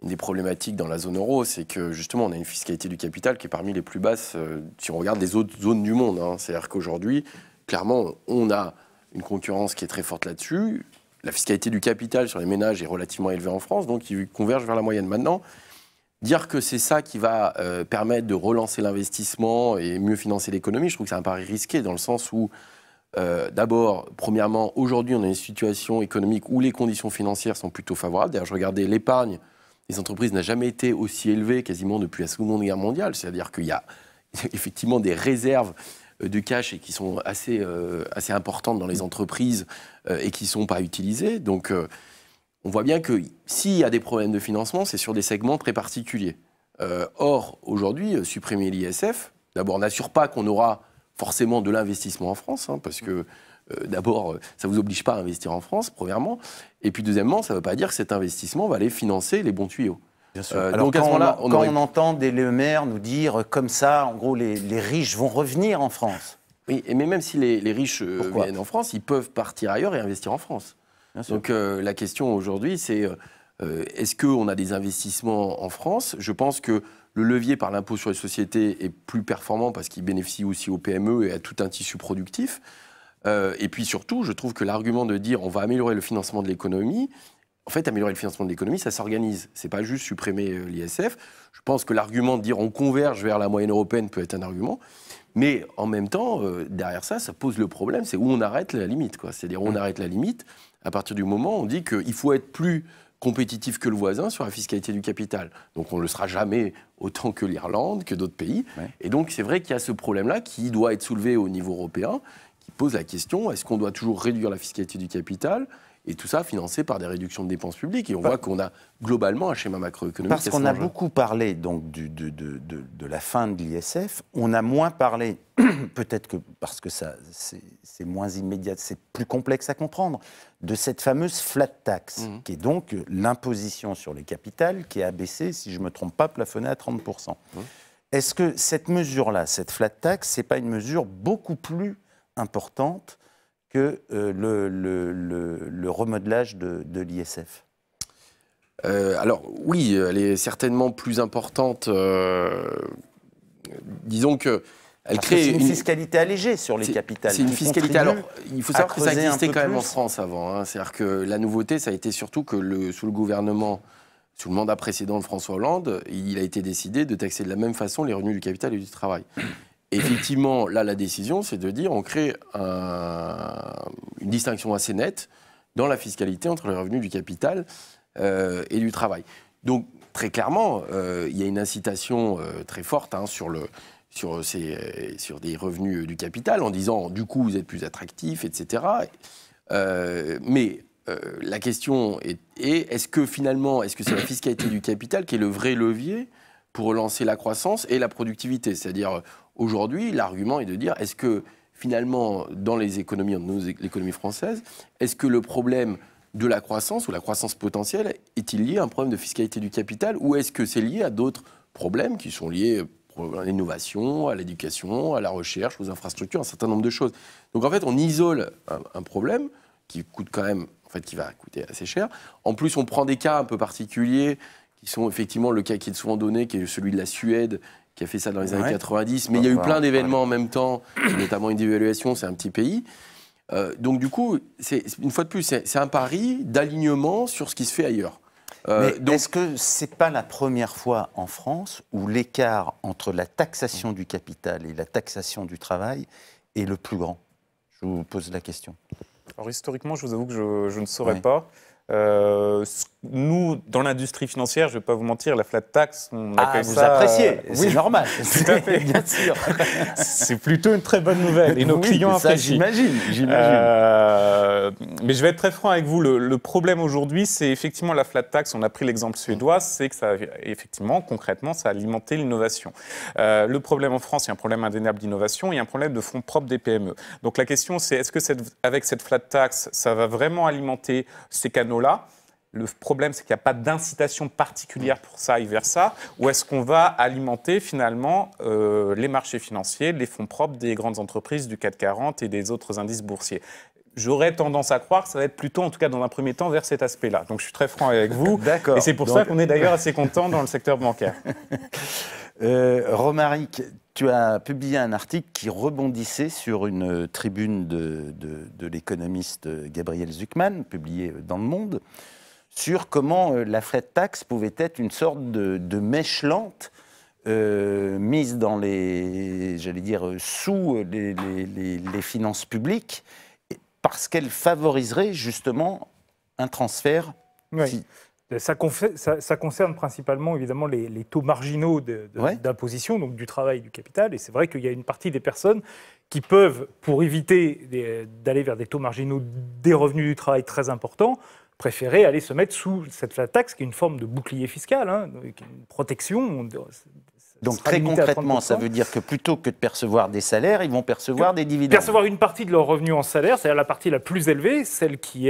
une des problématiques dans la zone euro, c'est que justement, on a une fiscalité du capital qui est parmi les plus basses si on regarde les autres zones du monde. Hein. C'est-à-dire qu'aujourd'hui, clairement, on a une concurrence qui est très forte là-dessus. La fiscalité du capital sur les ménages est relativement élevée en France, donc il converge vers la moyenne. Maintenant, dire que c'est ça qui va permettre de relancer l'investissement et mieux financer l'économie, je trouve que c'est un pari risqué dans le sens où, d'abord, premièrement, aujourd'hui, on a une situation économique où les conditions financières sont plutôt favorables. D'ailleurs, je regardais l'épargne des entreprises n'a jamais été aussi élevée quasiment depuis la Seconde Guerre mondiale. C'est-à-dire qu'il y a effectivement des réserves de cash et qui sont assez importantes dans les entreprises et qui ne sont pas utilisées. Donc, on voit bien que s'il y a des problèmes de financement, c'est sur des segments très particuliers. Or, aujourd'hui, supprimer l'ISF, d'abord, n'assure pas qu'on aura forcément de l'investissement en France, hein, parce que, d'abord, ça ne vous oblige pas à investir en France, premièrement. Et puis, deuxièmement, ça ne veut pas dire que cet investissement va aller financer les bons tuyaux. Bien sûr. Alors, donc, on entend des Le Maire nous dire, comme ça, en gros, les riches vont revenir en France. Oui, mais même si les riches viennent en France, ils peuvent partir ailleurs et investir en France. Donc la question aujourd'hui, c'est est-ce qu'on a des investissements en France ? Je pense que le levier par l'impôt sur les sociétés est plus performant parce qu'il bénéficie aussi aux PME et à tout un tissu productif. Et puis surtout, je trouve que l'argument de dire on va améliorer le financement de l'économie, en fait, améliorer le financement de l'économie, ça s'organise. C'est pas juste supprimer l'ISF. Je pense que l'argument de dire on converge vers la moyenne européenne peut être un argument. Mais en même temps, derrière ça, ça pose le problème, c'est où on arrête la limite. C'est-à-dire où on arrête la limite à partir du moment où on dit qu'il faut être plus compétitif que le voisin sur la fiscalité du capital. Donc on ne le sera jamais autant que l'Irlande, que d'autres pays. Ouais. Et donc c'est vrai qu'il y a ce problème-là qui doit être soulevé au niveau européen, qui pose la question, est-ce qu'on doit toujours réduire la fiscalité du capital ? Et tout ça financé par des réductions de dépenses publiques. Et on voit qu'on a globalement un schéma macroéconomique. Parce qu'on a beaucoup parlé donc, de la fin de l'ISF. On a moins parlé, peut-être que parce que c'est moins immédiat, c'est plus complexe à comprendre, de cette fameuse flat tax, qui est donc l'imposition sur les capitals, qui est abaissée, si je ne me trompe pas, plafonnée à 30%. Est-ce que cette mesure-là, cette flat tax, ce n'est pas une mesure beaucoup plus importante que le remodelage de l'ISF? Alors oui, elle est certainement plus importante. Disons que elle crée c'est une fiscalité allégée sur les capitales. C'est une fiscalité. Alors il faut savoir que ça existait quand même en France avant. Hein. C'est-à-dire que la nouveauté, ça a été surtout que sous le gouvernement, sous le mandat précédent de François Hollande, il a été décidé de taxer de la même façon les revenus du capital et du travail. Effectivement, là, la décision, c'est de dire on crée une distinction assez nette dans la fiscalité entre les revenus du capital et du travail. Donc, très clairement, il y a une incitation très forte sur des revenus du capital en disant, du coup, vous êtes plus attractif, etc. Mais la question est, est-ce que finalement, est-ce que c'est la fiscalité du capital qui est le vrai levier pour relancer la croissance et la productivité? C'est-à-dire, aujourd'hui, l'argument est de dire, est-ce que finalement, dans les économies, l'économie française, est-ce que le problème de la croissance ou la croissance potentielle est-il lié à un problème de fiscalité du capital, ou est-ce que c'est lié à d'autres problèmes qui sont liés à l'innovation, à l'éducation, à la recherche, aux infrastructures, un certain nombre de choses? Donc en fait, on isole un problème qui coûte quand même, en fait, qui va coûter assez cher. En plus, on prend des cas un peu particuliers qui sont effectivement le cas qui est souvent donné, qui est celui de la Suède, qui a fait ça dans les années 90, mais il y a eu plein d'événements en même temps, notamment une dévaluation, c'est un petit pays. Donc du coup, une fois de plus, c'est un pari d'alignement sur ce qui se fait ailleurs. Est-ce que ce n'est pas la première fois en France où l'écart entre la taxation du capital et la taxation du travail est le plus grand? Je vous pose la question. Alors historiquement, je vous avoue que je ne saurais pas. Nous, dans l'industrie financière, je ne vais pas vous mentir, la flat tax, on appelle vous ça... appréciez, c'est normal. Tout à fait. Bien sûr. C'est plutôt une très bonne nouvelle et nos clients apprécient. J'imagine. Mais je vais être très franc avec vous, le problème aujourd'hui, c'est effectivement la flat tax, on a pris l'exemple suédois, c'est que ça, effectivement, concrètement, ça a alimenté l'innovation. Le problème en France, il y a un problème indéniable d'innovation, il y a un problème de fonds propres des PME. Donc la question, c'est est-ce que avec cette flat tax, ça va vraiment alimenter ces canaux-là? Le problème, c'est qu'il n'y a pas d'incitation particulière pour ça et vers ça, ou est-ce qu'on va alimenter finalement les marchés financiers, les fonds propres des grandes entreprises du CAC 40 et des autres indices boursiers? J'aurais tendance à croire que ça va être plutôt, en tout cas dans un premier temps, vers cet aspect-là. Donc je suis très franc avec vous, et c'est pour ça qu'on est d'ailleurs assez content dans le secteur bancaire. Romaric, tu as publié un article qui rebondissait sur une tribune de l'économiste Gabriel Zucman, publiée dans Le Monde, sur comment la flat tax pouvait être une sorte de mèche lente mise dans sous les finances publiques, parce qu'elle favoriserait justement un transfert. Oui. Ça concerne principalement évidemment les taux marginaux d'imposition, donc du travail et du capital. Et c'est vrai qu'il y a une partie des personnes qui peuvent, pour éviter d'aller vers des taux marginaux des revenus du travail très importants, préférer aller se mettre sous cette flat tax, qui est une forme de bouclier fiscal, qui est une protection. Donc très concrètement, ça veut dire que plutôt que de percevoir des salaires, ils vont percevoir des dividendes. Percevoir une partie de leurs revenus en salaire, c'est-à-dire la partie la plus élevée, celle qui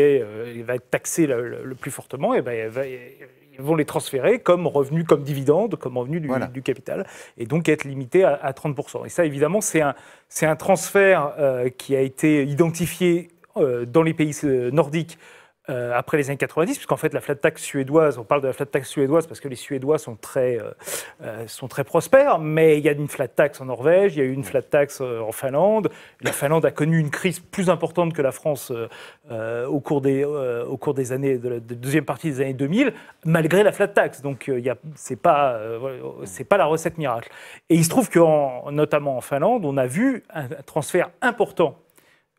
va être taxée le plus fortement, et ils vont les transférer comme revenus, comme dividendes, comme revenus du capital, et donc être limité à 30%. Et ça, évidemment, c'est un transfert qui a été identifié dans les pays nordiques après les années 90, puisqu'en fait la flat tax suédoise, on parle de la flat tax suédoise parce que les Suédois sont très prospères, mais il y a une flat tax en Norvège, il y a eu une flat tax en Finlande. La Finlande a connu une crise plus importante que la France au cours des années, de la deuxième partie des années 2000, malgré la flat tax. Donc c'est pas la recette miracle. Et il se trouve que notamment en Finlande, on a vu un transfert important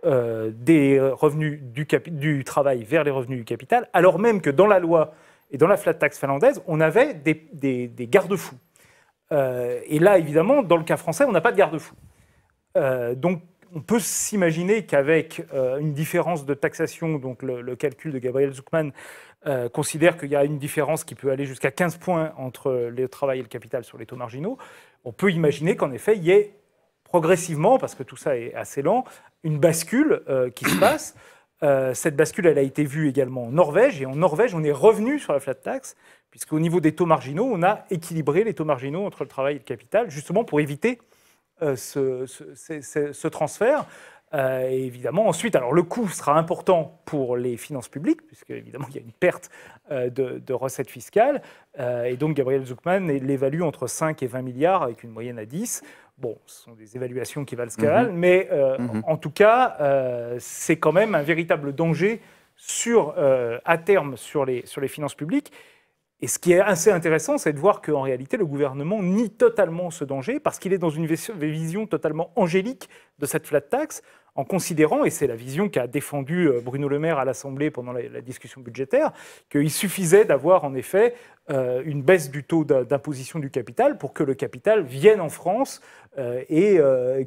des revenus du travail vers les revenus du capital, alors même que dans la loi et dans la flat tax finlandaise, on avait des garde-fous. Et là, évidemment, dans le cas français, on n'a pas de garde-fous. Donc on peut s'imaginer qu'avec une différence de taxation, donc le calcul de Gabriel Zucman considère qu'il y a une différence qui peut aller jusqu'à 15 points entre le travail et le capital sur les taux marginaux, on peut imaginer qu'en effet, il y ait progressivement, parce que tout ça est assez lent, une bascule qui se passe. Cette bascule, elle a été vue également en Norvège, et en Norvège, on est revenu sur la flat tax, puisqu'au niveau des taux marginaux, on a équilibré les taux marginaux entre le travail et le capital, justement pour éviter ce transfert. Et évidemment, ensuite, alors le coût sera important pour les finances publiques, puisque évidemment, il y a une perte de recettes fiscales. Et donc, Gabriel Zucman l'évalue entre 5 et 20 milliards, avec une moyenne à 10. Bon, ce sont des évaluations qui valent ce qu'elles valent, mais en tout cas, c'est quand même un véritable danger à terme sur les finances publiques. Et ce qui est assez intéressant, c'est de voir qu'en réalité, le gouvernement nie totalement ce danger parce qu'il est dans une vision totalement angélique de cette flat tax, en considérant, et c'est la vision qu'a défendue Bruno Le Maire à l'Assemblée pendant la discussion budgétaire, qu'il suffisait d'avoir en effet une baisse du taux d'imposition du capital pour que le capital vienne en France et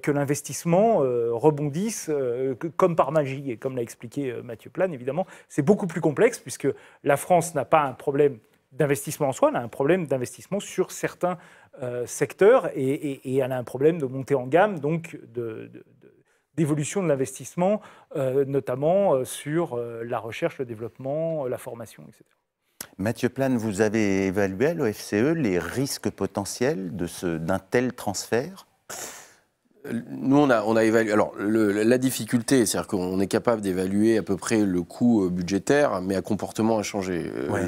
que l'investissement rebondisse comme par magie. Et comme l'a expliqué Mathieu Plane, évidemment, c'est beaucoup plus complexe puisque la France n'a pas un problème d'investissement en soi, elle a un problème d'investissement sur certains secteurs et elle a un problème de montée en gamme, donc d'évolution de l'investissement, notamment sur la recherche, le développement, la formation, etc. Mathieu Plane, vous avez évalué à l'OFCE les risques potentiels d'un tel transfert ? Nous, on a évalué. Alors, la difficulté, c'est-à-dire qu'on est capable d'évaluer à peu près le coût budgétaire, mais à comportement inchangé. Ouais.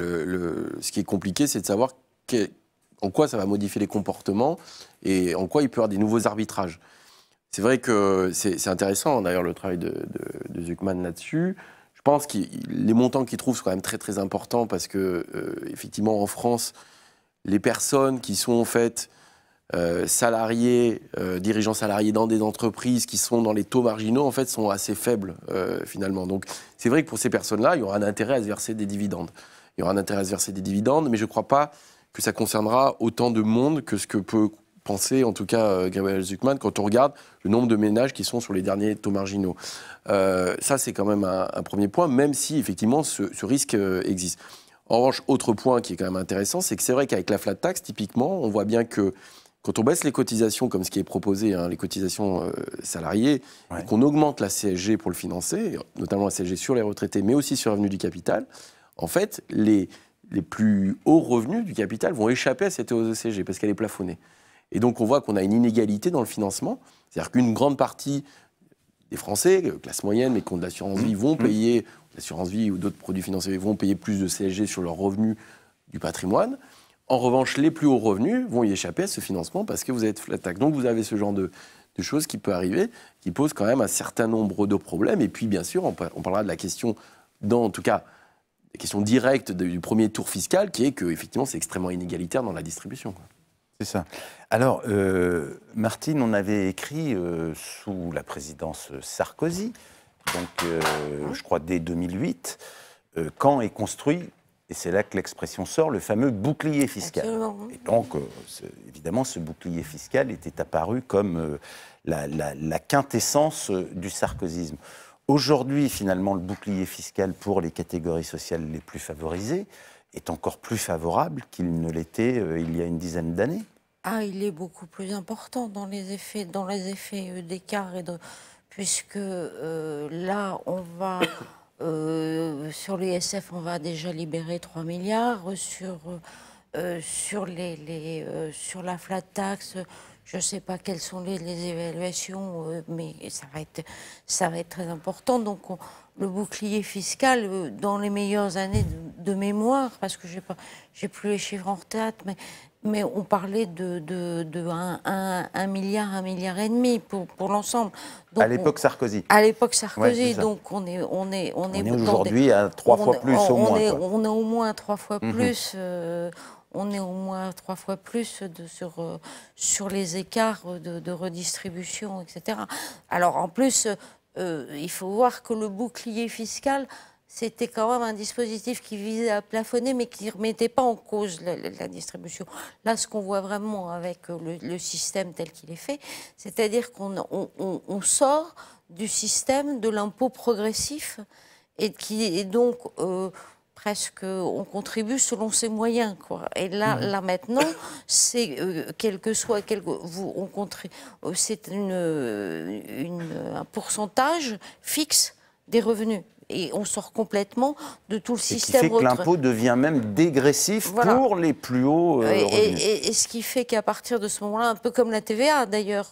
Ce qui est compliqué, c'est de savoir en quoi ça va modifier les comportements et en quoi il peut y avoir des nouveaux arbitrages. C'est vrai que c'est intéressant, d'ailleurs, le travail de Zucman là-dessus. Je pense que les montants qu'il trouve sont quand même très, très importants parce que, effectivement, en France, les personnes qui sont en fait salariés, dirigeants salariés dans des entreprises qui sont dans les taux marginaux, en fait, sont assez faibles, finalement. Donc, c'est vrai que pour ces personnes-là, il y aura un intérêt à se verser des dividendes. Il y aura un intérêt à se verser des dividendes, mais je ne crois pas que ça concernera autant de monde que ce que peut penser, en tout cas, Gabriel Zucman, quand on regarde le nombre de ménages qui sont sur les derniers taux marginaux. Ça, c'est quand même un premier point, même si, effectivement, ce risque existe. En revanche, autre point qui est quand même intéressant, c'est que c'est vrai qu'avec la flat tax, typiquement, on voit bien que quand on baisse les cotisations, comme ce qui est proposé, les cotisations salariées, ouais, et qu'on augmente la CSG pour le financer, notamment la CSG sur les retraités, mais aussi sur le revenu du capital, en fait, les plus hauts revenus du capital vont échapper à cette hausse de CSG parce qu'elle est plafonnée. Et donc, on voit qu'on a une inégalité dans le financement. C'est-à-dire qu'une grande partie des Français, classe moyenne, mais qui ont de l'assurance vie, vont payer, l'assurance vie ou d'autres produits financiers, vont payer plus de CSG sur leurs revenus du patrimoine. En revanche, les plus hauts revenus vont y échapper à ce financement parce que vous êtes flat tax. Donc, vous avez ce genre de choses qui peut arriver, qui posent quand même un certain nombre de problèmes. Et puis, bien sûr, on parlera de la question, en tout cas, la question directe du premier tour fiscal, qui est qu'effectivement, c'est extrêmement inégalitaire dans la distribution, quoi. C'est ça. Alors, Martine, on avait écrit sous la présidence Sarkozy, donc je crois dès 2008, quand est construit, et c'est là que l'expression sort, le fameux bouclier fiscal. Absolument. Et donc, évidemment, ce bouclier fiscal était apparu comme la quintessence du sarkozysme. Aujourd'hui, finalement, le bouclier fiscal pour les catégories sociales les plus favorisées est encore plus favorable qu'il ne l'était il y a une dizaine d'années. Ah, il est beaucoup plus important dans les effets d'écart puisque là, on va sur l'ISF, on va déjà libérer 3 milliards sur la flat tax. Je ne sais pas quelles sont les évaluations, mais ça va être très important. Donc, le bouclier fiscal, dans les meilleures années de mémoire, parce que j'ai plus les chiffres en tête, mais on parlait de 1 milliard, 1,5 milliard pour l'ensemble. À l'époque Sarkozy. À l'époque Sarkozy, ouais, donc on est aujourd'hui à 3 fois plus au moins. On est au moins 3 fois plus. On est au moins 3 fois plus sur les écarts de redistribution, etc. Alors en plus, il faut voir que le bouclier fiscal, c'était quand même un dispositif qui visait à plafonner, mais qui ne remettait pas en cause la distribution. Là, ce qu'on voit vraiment avec le système tel qu'il est fait, c'est-à-dire qu'on sort du système de l'impôt progressif et qui est donc presque, on contribue selon ses moyens, quoi. Et là maintenant, c'est quel que soit, c'est un pourcentage fixe des revenus. Et on sort complètement de tout le système. Ce qui fait que l'impôt devient même dégressif pour les plus hauts revenus. Et ce qui fait qu'à partir de ce moment-là, un peu comme la TVA d'ailleurs,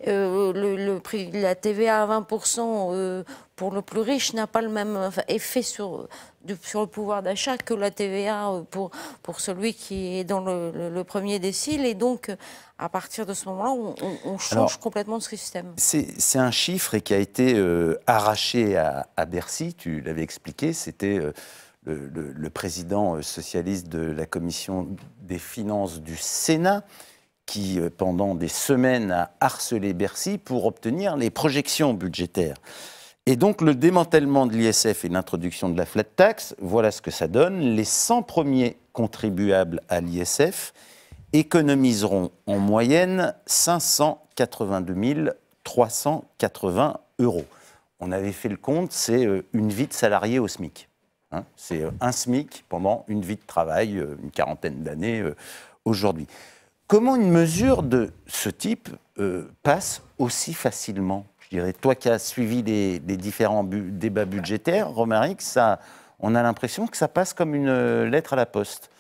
la TVA à 20% pour le plus riche n'a pas le même effet sur le pouvoir d'achat que la TVA pour celui qui est dans le premier décile. Et donc, à partir de ce moment-là, on change complètement de système. C'est un chiffre qui a été arraché à Bercy, tu l'avais expliqué, c'était le président socialiste de la commission des finances du Sénat qui, pendant des semaines, a harcelé Bercy pour obtenir les projections budgétaires. Et donc, le démantèlement de l'ISF et l'introduction de la flat tax, voilà ce que ça donne. Les 100 premiers contribuables à l'ISF économiseront en moyenne 582 380 €. On avait fait le compte, c'est une vie de salarié au SMIC. Hein, c'est un SMIC pendant une vie de travail, une quarantaine d'années aujourd'hui. Comment une mesure de ce type passe aussi facilement ? Je dirais, toi qui as suivi les différents débats budgétaires, Romaric, on a l'impression que ça passe comme une lettre à la poste.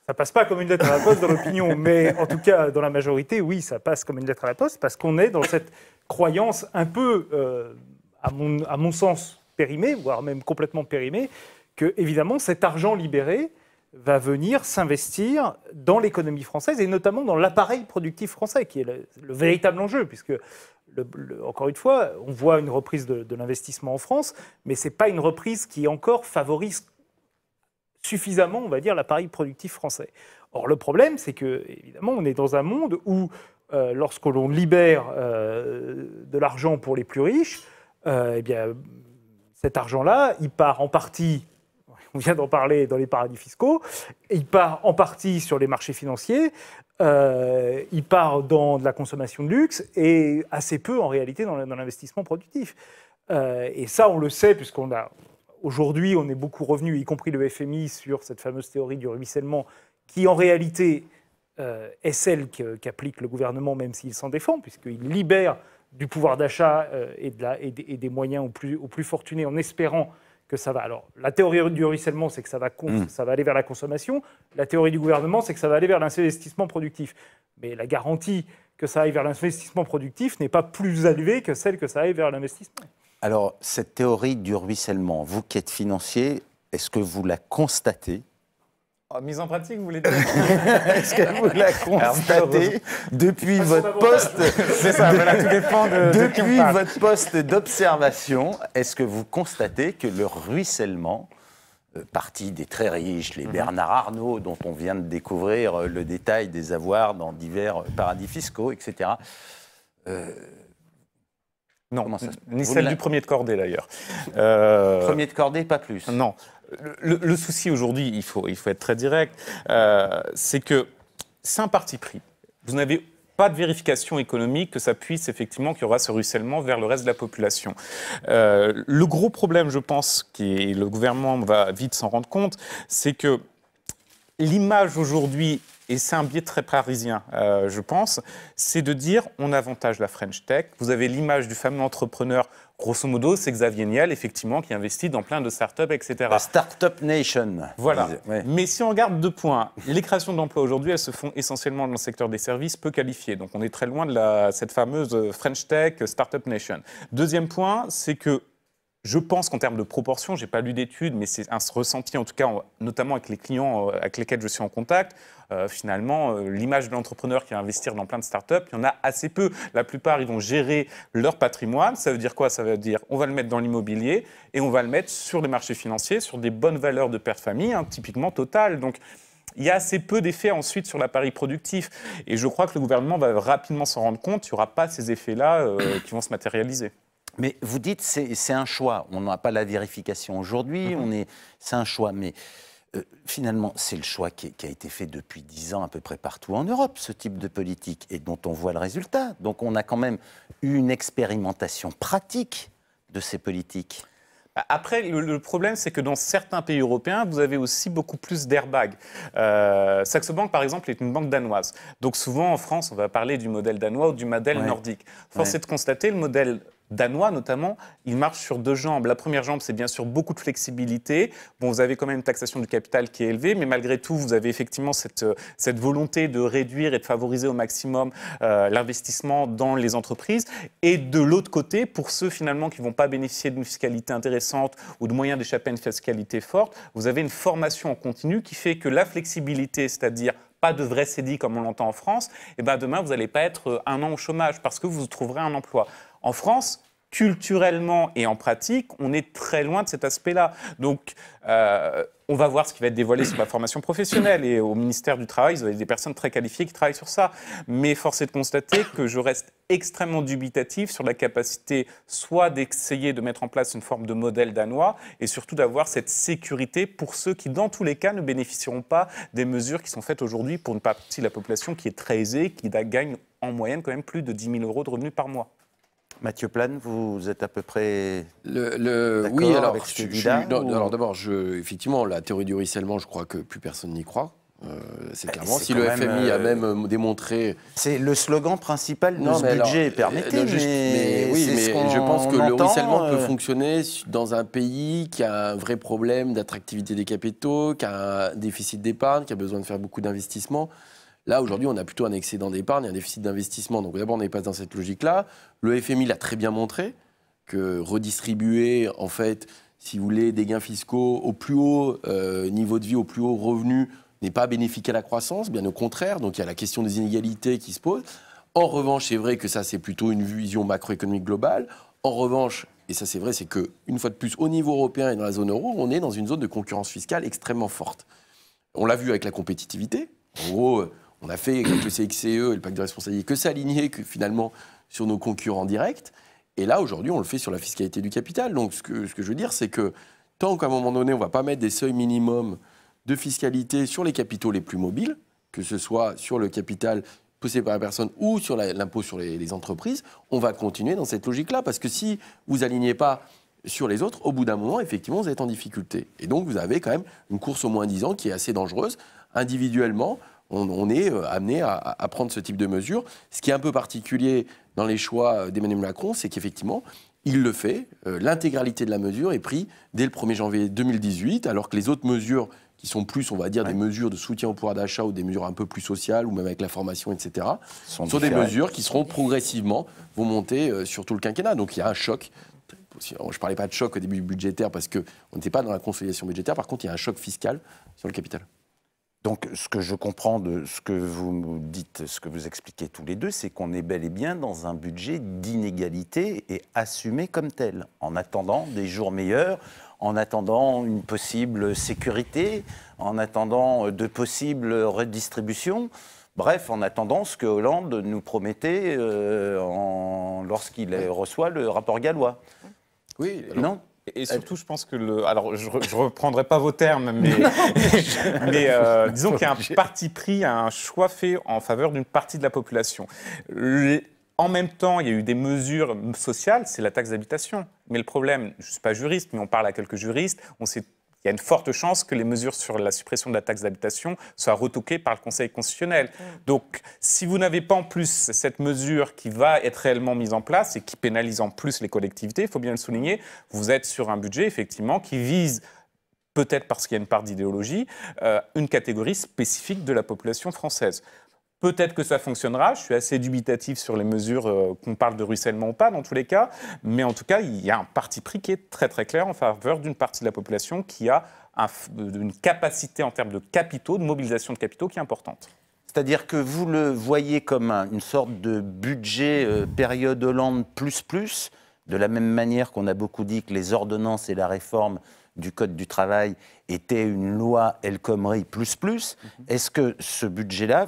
Ça passe pas comme une lettre à la poste dans l'opinion, mais en tout cas, dans la majorité, oui, ça passe comme une lettre à la poste, parce qu'on est dans cette croyance un peu, à mon sens, périmée, voire même complètement périmée, que, évidemment, cet argent libéré va venir s'investir dans l'économie française, et notamment dans l'appareil productif français, qui est le véritable enjeu, puisque, encore une fois, on voit une reprise de l'investissement en France, mais ce n'est pas une reprise qui encore favorise suffisamment, on va dire, l'appareil productif français. Or, le problème, c'est que, évidemment, on est dans un monde où, lorsque l'on libère de l'argent pour les plus riches, eh bien, cet argent-là, il part en partie, on vient d'en parler, dans les paradis fiscaux, il part en partie sur les marchés financiers, il part dans de la consommation de luxe et assez peu, en réalité, dans l'investissement productif. Et ça, on le sait, puisqu'on a... Aujourd'hui, on est beaucoup revenu, y compris le FMI, sur cette fameuse théorie du ruissellement, qui en réalité est celle qu'applique le gouvernement, même s'il s'en défend, puisqu'il libère du pouvoir d'achat et des moyens aux plus fortunés, en espérant que ça va... Alors, la théorie du ruissellement, c'est que ça va aller vers la consommation. La théorie du gouvernement, c'est que ça va aller vers l'investissement productif. Mais la garantie que ça aille vers l'investissement productif n'est pas plus élevée que celle que ça aille vers l'investissement. Alors, cette théorie du ruissellement, vous qui êtes financier, est-ce que vous la constatez ? Mise en pratique, vous voulez dire ? Est-ce que vous la constatez depuis votre poste C'est ça, voilà, tout dépend depuis votre poste d'observation, est-ce que vous constatez que le ruissellement, parti des très riches, les Bernard Arnault, dont on vient de découvrir le détail des avoirs dans divers paradis fiscaux, etc., non, ni celle du premier de cordée d'ailleurs. Premier de cordée, pas plus. Non. Le souci aujourd'hui, il faut être très direct, c'est que c'est un parti pris. Vous n'avez pas de vérification économique que ça puisse effectivement, qu'il y aura ce ruissellement vers le reste de la population. Le gros problème, je pense, et le gouvernement va vite s'en rendre compte, c'est que l'image aujourd'hui, et c'est un biais très parisien, je pense, c'est de dire on avantage la French Tech. Vous avez l'image du fameux entrepreneur, grosso modo, c'est Xavier Niel, effectivement, qui investit dans plein de startups, etc. La Startup Nation. Voilà. Ouais. Mais si on regarde 2 points, les créations d'emplois aujourd'hui, elles se font essentiellement dans le secteur des services peu qualifiés. Donc on est très loin de cette fameuse French Tech, Startup Nation. Deuxième point, c'est que je pense qu'en termes de proportion, je n'ai pas lu d'études, mais c'est un ressenti, en tout cas, notamment avec les clients avec lesquels je suis en contact. Finalement, l'image de l'entrepreneur qui va investir dans plein de startups, il y en a assez peu. La plupart, ils vont gérer leur patrimoine. Ça veut dire quoi ? Ça veut dire on va le mettre dans l'immobilier et on va le mettre sur les marchés financiers, sur des bonnes valeurs de père de famille, hein, typiquement Total. Donc, il y a assez peu d'effets ensuite sur l'appareil productif. Et je crois que le gouvernement va rapidement s'en rendre compte. Il n'y aura pas ces effets-là qui vont se matérialiser. Mais vous dites c'est un choix. On n'a pas la vérification aujourd'hui, c'est un choix. Mais finalement, c'est le choix qui a été fait depuis 10 ans à peu près partout en Europe, ce type de politique, et dont on voit le résultat. Donc on a quand même eu une expérimentation pratique de ces politiques. Après, le problème, c'est que dans certains pays européens, vous avez aussi beaucoup plus d'airbags. Saxo Bank, par exemple, est une banque danoise. Donc souvent, en France, on va parler du modèle danois ou du modèle nordique. Force est de constater, le modèle danois notamment, il marche sur 2 jambes. La première jambe, c'est bien sûr beaucoup de flexibilité. Bon, vous avez quand même une taxation du capital qui est élevée, mais malgré tout, vous avez effectivement cette volonté de réduire et de favoriser au maximum l'investissement dans les entreprises. Et de l'autre côté, pour ceux finalement qui ne vont pas bénéficier d'une fiscalité intéressante ou de moyens d'échapper à une fiscalité forte, vous avez une formation en continu qui fait que la flexibilité, c'est-à-dire pas de vrai CDI comme on l'entend en France, et ben demain, vous n'allez pas être 1 an au chômage parce que vous trouverez un emploi. En France, culturellement et en pratique, on est très loin de cet aspect-là. Donc, on va voir ce qui va être dévoilé sur la formation professionnelle. Et au ministère du Travail, vous avez des personnes très qualifiées qui travaillent sur ça. Mais force est de constater que je reste extrêmement dubitatif sur la capacité soit d'essayer de mettre en place une forme de modèle danois et surtout d'avoir cette sécurité pour ceux qui, dans tous les cas, ne bénéficieront pas des mesures qui sont faites aujourd'hui pour une partie de la population qui est très aisée, qui gagne en moyenne quand même plus de 10 000 euros de revenus par mois. Mathieu Plane, vous êtes à peu près d'accord oui, alors, avec cette idée-là alors d'abord, effectivement, la théorie du ruissellement, je crois que plus personne n'y croit. C'est clairement. Si le FMI a même démontré... C'est le slogan principal de ce budget, permettez, mais je pense que le ruissellement peut fonctionner dans un pays qui a un vrai problème d'attractivité des capitaux, qui a un déficit d'épargne, qui a besoin de faire beaucoup d'investissements. Là, aujourd'hui, on a plutôt un excédent d'épargne, un déficit d'investissement. Donc d'abord, on n'est pas dans cette logique-là. Le FMI l'a très bien montré, que redistribuer, en fait, si vous voulez, des gains fiscaux au plus haut niveau de vie, au plus haut revenu, n'est pas bénéfique à la croissance, bien au contraire. Donc il y a la question des inégalités qui se pose. En revanche, c'est vrai que ça, c'est plutôt une vision macroéconomique globale. En revanche, et ça c'est vrai, c'est qu'une fois de plus, au niveau européen et dans la zone euro, on est dans une zone de concurrence fiscale extrêmement forte. On l'a vu avec la compétitivité. En gros, on a fait, avec le CXCE et le pacte de responsabilité, que s'aligner finalement sur nos concurrents directs. Et là, aujourd'hui, on le fait sur la fiscalité du capital. Donc, ce que je veux dire, c'est que tant qu'à un moment donné, on ne va pas mettre des seuils minimums de fiscalité sur les capitaux les plus mobiles, que ce soit sur le capital possédé par la personne ou sur l'impôt sur les entreprises, on va continuer dans cette logique-là. Parce que si vous n'alignez pas sur les autres, au bout d'un moment, effectivement, vous êtes en difficulté. Et donc, vous avez quand même une course au moins 10 ans qui est assez dangereuse. Individuellement, on est amené à prendre ce type de mesures. Ce qui est un peu particulier dans les choix d'Emmanuel Macron, c'est qu'effectivement, il le fait. L'intégralité de la mesure est prise dès le 1er janvier 2018, alors que les autres mesures qui sont plus, on va dire, des mesures de soutien au pouvoir d'achat ou des mesures un peu plus sociales, ou même avec la formation, etc., sont des mesures qui seront progressivement, vont monter sur tout le quinquennat. Donc il y a un choc. Je ne parlais pas de choc au début budgétaire parce qu'on n'était pas dans la consolidation budgétaire. Par contre, il y a un choc fiscal sur le capital. Donc, ce que je comprends de ce que vous nous dites, ce que vous expliquez tous les deux, c'est qu'on est bel et bien dans un budget d'inégalité et assumé comme tel, en attendant des jours meilleurs, en attendant une possible sécurité, en attendant de possibles redistributions. Bref, en attendant ce que Hollande nous promettait lorsqu'il reçoit le rapport Gallois. Oui, alors... Non. Et surtout, je pense que alors, je ne reprendrai pas vos termes, mais, disons qu'il y a un parti pris, un choix fait en faveur d'une partie de la population. En même temps, il y a eu des mesures sociales, c'est la taxe d'habitation. Mais le problème, je ne suis pas juriste, mais on parle à quelques juristes, il y a une forte chance que les mesures sur la suppression de la taxe d'habitation soient retoquées par le Conseil constitutionnel. Donc, si vous n'avez pas en plus cette mesure qui va être réellement mise en place et qui pénalise en plus les collectivités, il faut bien le souligner, vous êtes sur un budget, effectivement, qui vise, peut-être parce qu'il y a une part d'idéologie, une catégorie spécifique de la population française. Peut-être que ça fonctionnera, je suis assez dubitatif sur les mesures qu'on parle de ruissellement ou pas dans tous les cas, mais en tout cas, il y a un parti pris qui est très très clair en faveur d'une partie de la population qui a une capacité en termes de capitaux, de mobilisation de capitaux qui est importante. C'est-à-dire que vous le voyez comme une sorte de budget période Hollande plus, de la même manière qu'on a beaucoup dit que les ordonnances et la réforme du Code du travail était une loi El Khomri plus. Est-ce que ce budget-là,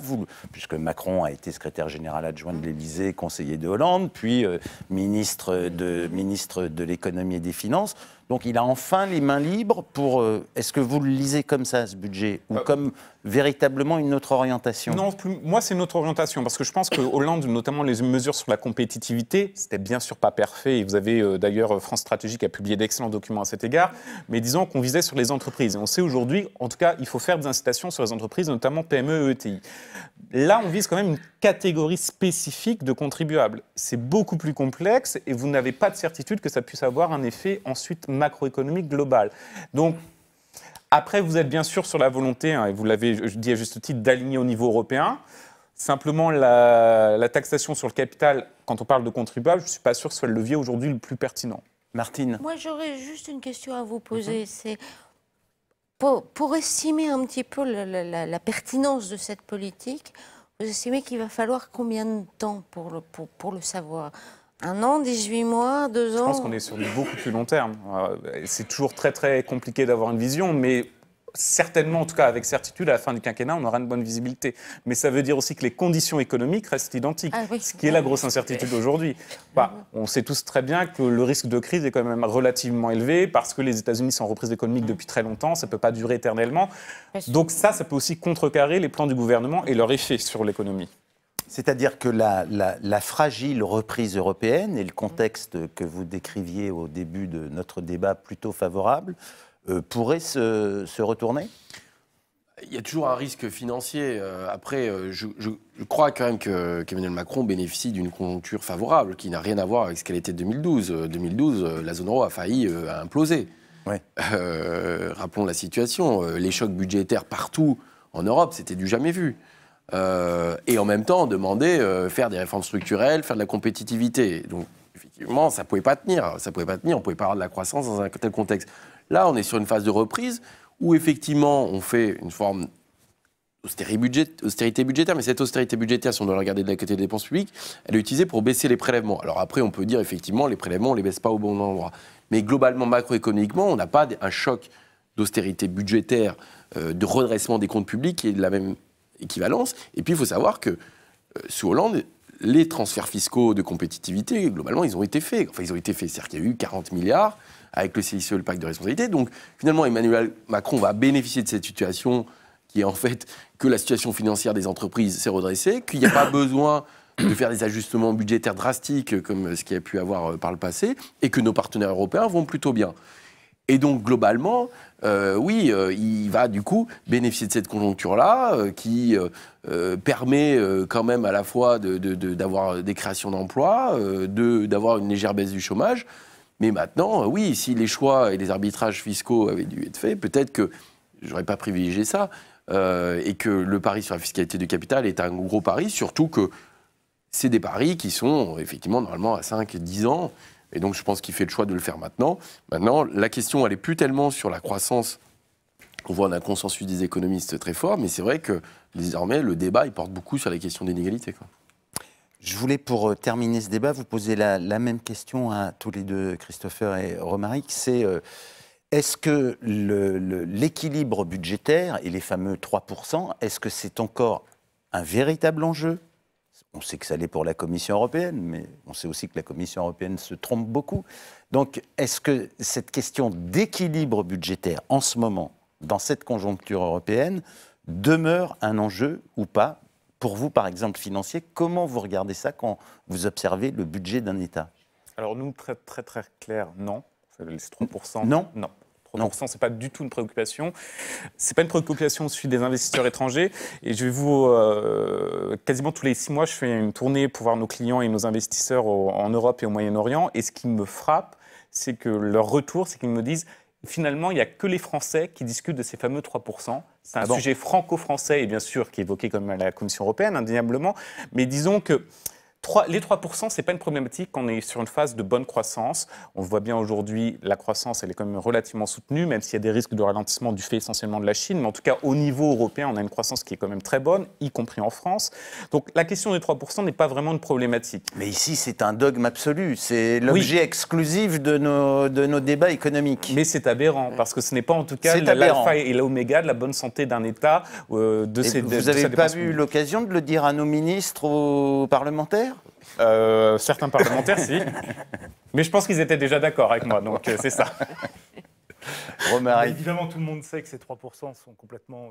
puisque Macron a été secrétaire général adjoint de l'Élysée, conseiller de Hollande, puis ministre de l'économie et des finances, donc il a enfin les mains libres pour... Est-ce que vous le lisez comme ça, ce budget, ou comme véritablement une autre orientation? Non, moi c'est une autre orientation, parce que je pense que Hollande, notamment les mesures sur la compétitivité, c'était bien sûr pas parfait, et vous avez d'ailleurs France Stratégie qui a publié d'excellents documents à cet égard, mais disons qu'on visait sur les entreprises. Et on sait aujourd'hui, en tout cas, il faut faire des incitations sur les entreprises, notamment PME et ETI. Là, on vise quand même une catégorie spécifique de contribuables. C'est beaucoup plus complexe et vous n'avez pas de certitude que ça puisse avoir un effet ensuite macroéconomique global. Donc, après, vous êtes bien sûr sur la volonté, et vous l'avez dit à juste titre, d'aligner au niveau européen. Simplement, la taxation sur le capital, quand on parle de contribuables, je ne suis pas sûr que ce soit le levier aujourd'hui le plus pertinent. Martine? Moi, j'aurais juste une question à vous poser. C'est pour estimer un petit peu la pertinence de cette politique, vous estimez qu'il va falloir combien de temps pour le savoir? 1 an, 18 mois, 2 ans? Je pense qu'on est sur du beaucoup plus long terme. C'est toujours très très compliqué d'avoir une vision, mais certainement, en tout cas avec certitude, à la fin du quinquennat, on aura une bonne visibilité. Mais ça veut dire aussi que les conditions économiques restent identiques, ce qui est la grosse incertitude aujourd'hui. On sait tous très bien que le risque de crise est quand même relativement élevé, parce que les États-Unis sont en reprise économique depuis très longtemps, ça ne peut pas durer éternellement. Donc ça peut aussi contrecarrer les plans du gouvernement et leur effet sur l'économie. C'est-à-dire que la fragile reprise européenne et le contexte que vous décriviez au début de notre débat plutôt favorable pourrait se retourner? Il y a toujours un risque financier. Après, je crois quand même qu'Emmanuel Macron bénéficie d'une conjoncture favorable qui n'a rien à voir avec ce qu'elle était 2012. 2012, la zone euro a failli imploser. Ouais. Rappelons la situation. Les chocs budgétaires partout en Europe, c'était du jamais vu. Et en même temps, demander faire des réformes structurelles, faire de la compétitivité. Donc, effectivement, ça ne pouvait pas tenir. On ne pouvait pas avoir de la croissance dans un tel contexte. Là, on est sur une phase de reprise où, effectivement, on fait une forme d'austérité budgétaire. Mais cette austérité budgétaire, si on doit regarder de la côté des dépenses publiques, elle est utilisée pour baisser les prélèvements. Alors après, on peut dire, effectivement, les prélèvements, on ne les baisse pas au bon endroit. Mais globalement, macroéconomiquement, on n'a pas un choc d'austérité budgétaire, de redressement des comptes publics qui est de la même équivalence. Et puis, il faut savoir que sous Hollande, les transferts fiscaux de compétitivité, globalement, ils ont été faits. Enfin, ils ont été faits. C'est-à-dire qu'il y a eu 40 milliards avec le CICE, le pacte de responsabilité. Donc, finalement, Emmanuel Macron va bénéficier de cette situation qui est en fait que la situation financière des entreprises s'est redressée, qu'il n'y a pas besoin de faire des ajustements budgétaires drastiques comme ce qu'il y a pu avoir par le passé, et que nos partenaires européens vont plutôt bien. Et donc, globalement, il va du coup bénéficier de cette conjoncture-là qui permet quand même à la fois d'avoir des créations d'emplois, d'avoir une légère baisse du chômage. Mais maintenant, oui, si les choix et les arbitrages fiscaux avaient dû être faits, peut-être que je n'aurais pas privilégié ça, et que le pari sur la fiscalité du capital est un gros pari, surtout que c'est des paris qui sont effectivement normalement à 5-10 ans. Et donc, je pense qu'il fait le choix de le faire maintenant. Maintenant, la question, elle n'est plus tellement sur la croissance. On voit un consensus des économistes très fort, mais c'est vrai que désormais, le débat, il porte beaucoup sur les questions d'inégalité, quoi. Je voulais, pour terminer ce débat, vous poser la même question à tous les deux, Christopher et Romaric. C'est est-ce que l'équilibre budgétaire et les fameux 3%, est-ce que c'est encore un véritable enjeu? On sait que ça l'est pour la Commission européenne, mais on sait aussi que la Commission européenne se trompe beaucoup. Donc, est-ce que cette question d'équilibre budgétaire, en ce moment, dans cette conjoncture européenne, demeure un enjeu ou pas? Pour vous, par exemple, financier, comment vous regardez ça quand vous observez le budget d'un État? Alors nous, très très très clair, non. Les 3%, non. 3%, ce n'est pas du tout une préoccupation. Ce n'est pas une préoccupation celui des investisseurs étrangers. Et je vais vous... quasiment tous les 6 mois, je fais une tournée pour voir nos clients et nos investisseurs en Europe et au Moyen-Orient. Et ce qui me frappe, c'est que leur retour, c'est qu'ils me disent... Finalement, il n'y a que les Français qui discutent de ces fameux 3%. C'est un sujet franco-français et bien sûr qui est évoqué comme à la Commission européenne, indéniablement. Mais disons que Les 3%, ce n'est pas une problématique quand on est sur une phase de bonne croissance. On voit bien aujourd'hui, la croissance, elle est quand même relativement soutenue, même s'il y a des risques de ralentissement du fait essentiellement de la Chine. Mais en tout cas, au niveau européen, on a une croissance qui est quand même très bonne, y compris en France. Donc la question des 3% n'est pas vraiment une problématique. Mais ici, c'est un dogme absolu. C'est l'objet exclusif de nos débats économiques. Mais c'est aberrant, parce que ce n'est pas en tout cas l'alpha et l'oméga de la bonne santé d'un État. Vous n'avez pas eu l'occasion de le dire à nos ministres, aux parlementaires ? Certains parlementaires, si. Mais je pense qu'ils étaient déjà d'accord avec moi, donc c'est ça. Évidemment, tout le monde sait que ces 3% sont complètement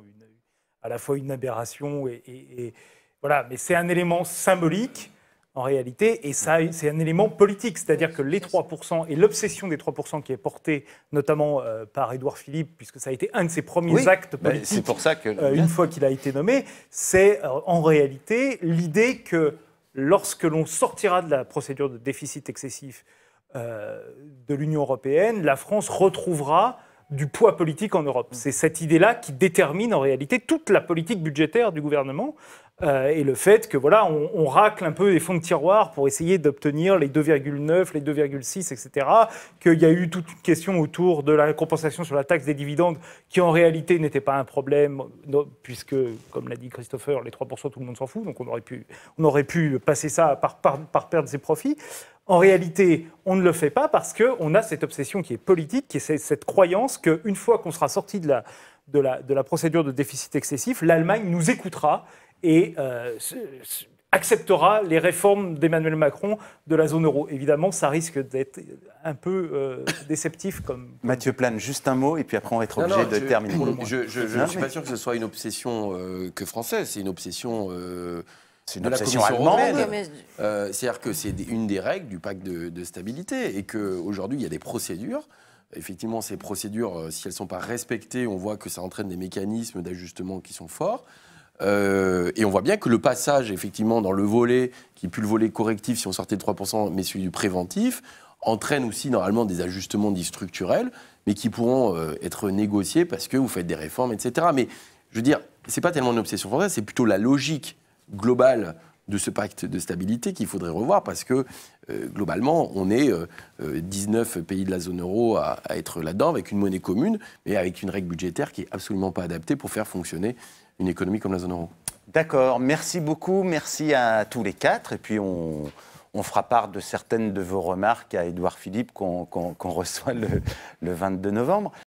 à la fois une aberration et voilà, mais c'est un élément symbolique en réalité, et ça, c'est un élément politique, c'est-à-dire que les 3% et l'obsession des 3% qui est portée notamment par Édouard Philippe, puisque ça a été un de ses premiers actes politiques, c'est pour ça que... une fois qu'il a été nommé, c'est en réalité l'idée que lorsque l'on sortira de la procédure de déficit excessif de l'Union européenne, la France retrouvera du poids politique en Europe. C'est cette idée-là qui détermine en réalité toute la politique budgétaire du gouvernement et le fait que voilà, on racle un peu les fonds de tiroir pour essayer d'obtenir les 2,9, les 2,6, etc. Qu'il y a eu toute une question autour de la compensation sur la taxe des dividendes qui en réalité n'était pas un problème puisque, comme l'a dit Christopher, les 3% tout le monde s'en fout, donc on aurait pu passer ça par perdre ses profits. En réalité, on ne le fait pas parce qu'on a cette obsession qui est politique, qui est cette croyance qu'une fois qu'on sera sorti de la procédure de déficit excessif, l'Allemagne nous écoutera et acceptera les réformes d'Emmanuel Macron de la zone euro. Évidemment, ça risque d'être un peu déceptif. Mathieu Plane, juste un mot, et puis après on va être obligé de terminer. Je ne suis pas sûr que ce soit une obsession que française, c'est une obsession... C'est une obsession allemande. C'est-à-dire que c'est une des règles du pacte de stabilité et qu'aujourd'hui, il y a des procédures. Effectivement, ces procédures, si elles ne sont pas respectées, on voit que ça entraîne des mécanismes d'ajustement qui sont forts. Et on voit bien que le passage, effectivement, dans le volet, qui n'est plus le volet correctif si on sortait de 3%, mais celui du préventif, entraîne aussi normalement des ajustements dits structurels, mais qui pourront être négociés parce que vous faites des réformes, etc. Mais je veux dire, ce n'est pas tellement une obsession française, c'est plutôt la logique globale de ce pacte de stabilité qu'il faudrait revoir parce que globalement, on est 19 pays de la zone euro à être là-dedans avec une monnaie commune, mais avec une règle budgétaire qui n'est absolument pas adaptée pour faire fonctionner une économie comme la zone euro. D'accord, merci beaucoup, merci à tous les quatre. Et puis on fera part de certaines de vos remarques à Édouard Philippe qu'on reçoit le 22 novembre.